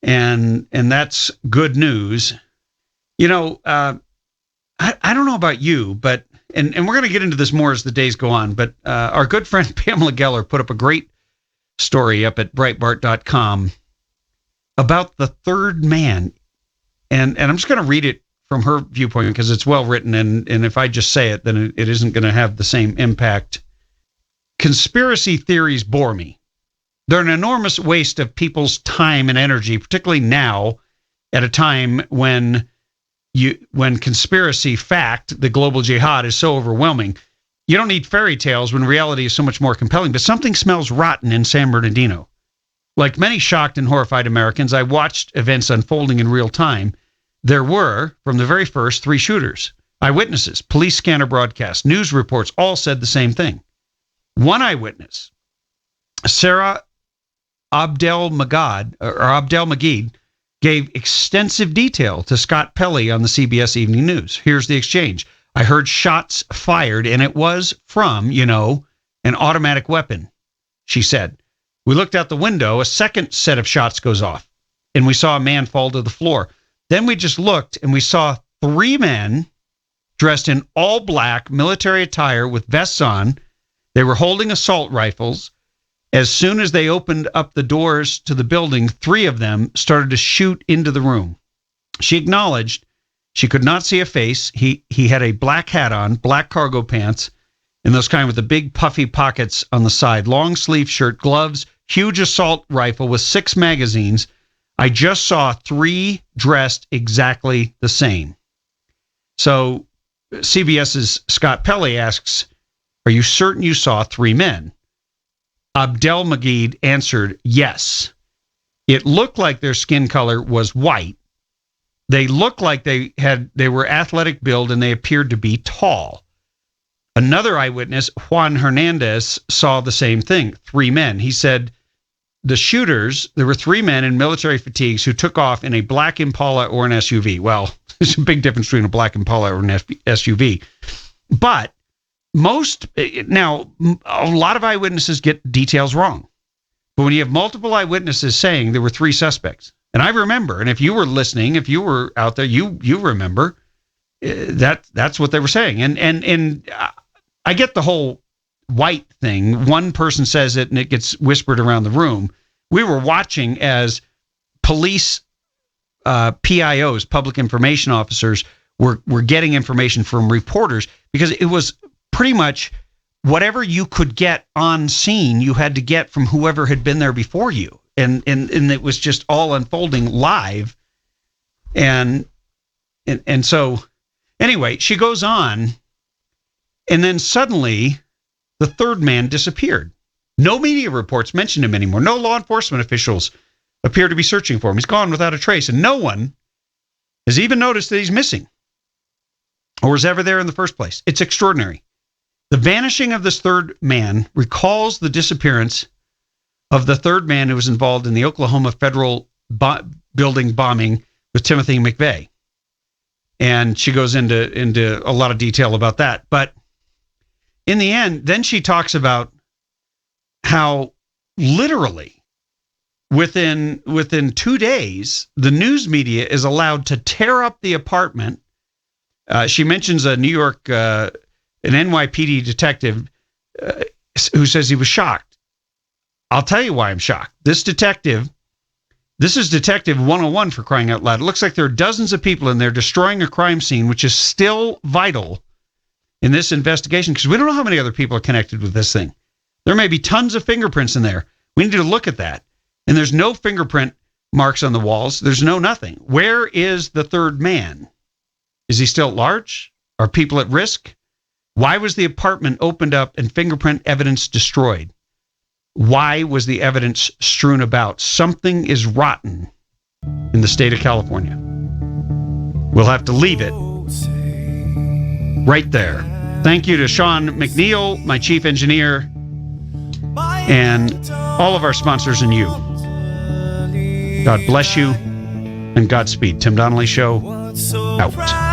and that's good news. You know, I don't know about you, but and we're going to get into this more as the days go on, but our good friend Pamela Geller put up a great story up at Breitbart.com about the third man, and I'm just going to read it from her viewpoint because it's well written, and if I just say it, then it isn't going to have the same impact. Conspiracy theories bore me. They're an enormous waste of people's time and energy, particularly now at a time when conspiracy fact, the global jihad, is so overwhelming. You don't need fairy tales when reality is so much more compelling, but something smells rotten in San Bernardino. Like many shocked and horrified Americans, I watched events unfolding in real time. There were, from the very first, 3 shooters. Eyewitnesses, police scanner broadcasts, news reports all said the same thing. One eyewitness, Sarah Abdel Magid, gave extensive detail to Scott Pelley on the CBS Evening News. Here's the exchange. I heard shots fired, and it was from, an automatic weapon, she said. We looked out the window. A second set of shots goes off, and we saw a man fall to the floor. Then we just looked, and we saw 3 men dressed in all black military attire with vests on. They were holding assault rifles. As soon as they opened up the doors to the building, 3 of them started to shoot into the room. She acknowledged she could not see a face. He had a black hat on, black cargo pants, and those kind with the big puffy pockets on the side, long sleeve shirt, gloves, huge assault rifle with 6 magazines. I just saw 3 dressed exactly the same. So CBS's Scott Pelley asks, are you certain you saw 3 men? Abdel Magid answered, yes. It looked like their skin color was white. They looked like they were athletic build, and they appeared to be tall. Another eyewitness, Juan Hernandez, saw the same thing, 3 men. He said the shooters, there were 3 men in military fatigues who took off in a black Impala or an SUV. Well, there's a big difference between a black Impala or an SUV. But now, a lot of eyewitnesses get details wrong. But when you have multiple eyewitnesses saying there were 3 suspects, and I remember, and if you were listening, if you were out there, you remember that's what they were saying. And I get the whole white thing. One person says it and it gets whispered around the room. We were watching as police PIOs, public information officers, were getting information from reporters, because it was pretty much whatever you could get on scene, you had to get from whoever had been there before you. And it was just all unfolding live. And so anyway, she goes on, and then suddenly the 3rd man disappeared. No media reports mentioned him anymore. No law enforcement officials appear to be searching for him. He's gone without a trace, and no one has even noticed that he's missing or was ever there in the first place. It's extraordinary. The vanishing of this 3rd man recalls the disappearance of the 3rd man who was involved in the Oklahoma federal building bombing with Timothy McVeigh. And she goes into a lot of detail about that. But in the end, then she talks about how literally within 2 days, the news media is allowed to tear up the apartment. She mentions a New York, an NYPD detective who says he was shocked. I'll tell you why I'm shocked. This is Detective 101, for crying out loud. It looks like there are dozens of people in there destroying a crime scene, which is still vital in this investigation, because we don't know how many other people are connected with this thing. There may be tons of fingerprints in there. We need to look at that. And there's no fingerprint marks on the walls. There's no nothing. Where is the 3rd man? Is he still at large? Are people at risk? Why was the apartment opened up and fingerprint evidence destroyed? Why was the evidence strewn about? Something is rotten in the state of California. We'll have to leave it right there. Thank you to Sean McNeil, my chief engineer, and all of our sponsors and you. God bless you and Godspeed. Tim Donnelly Show, out.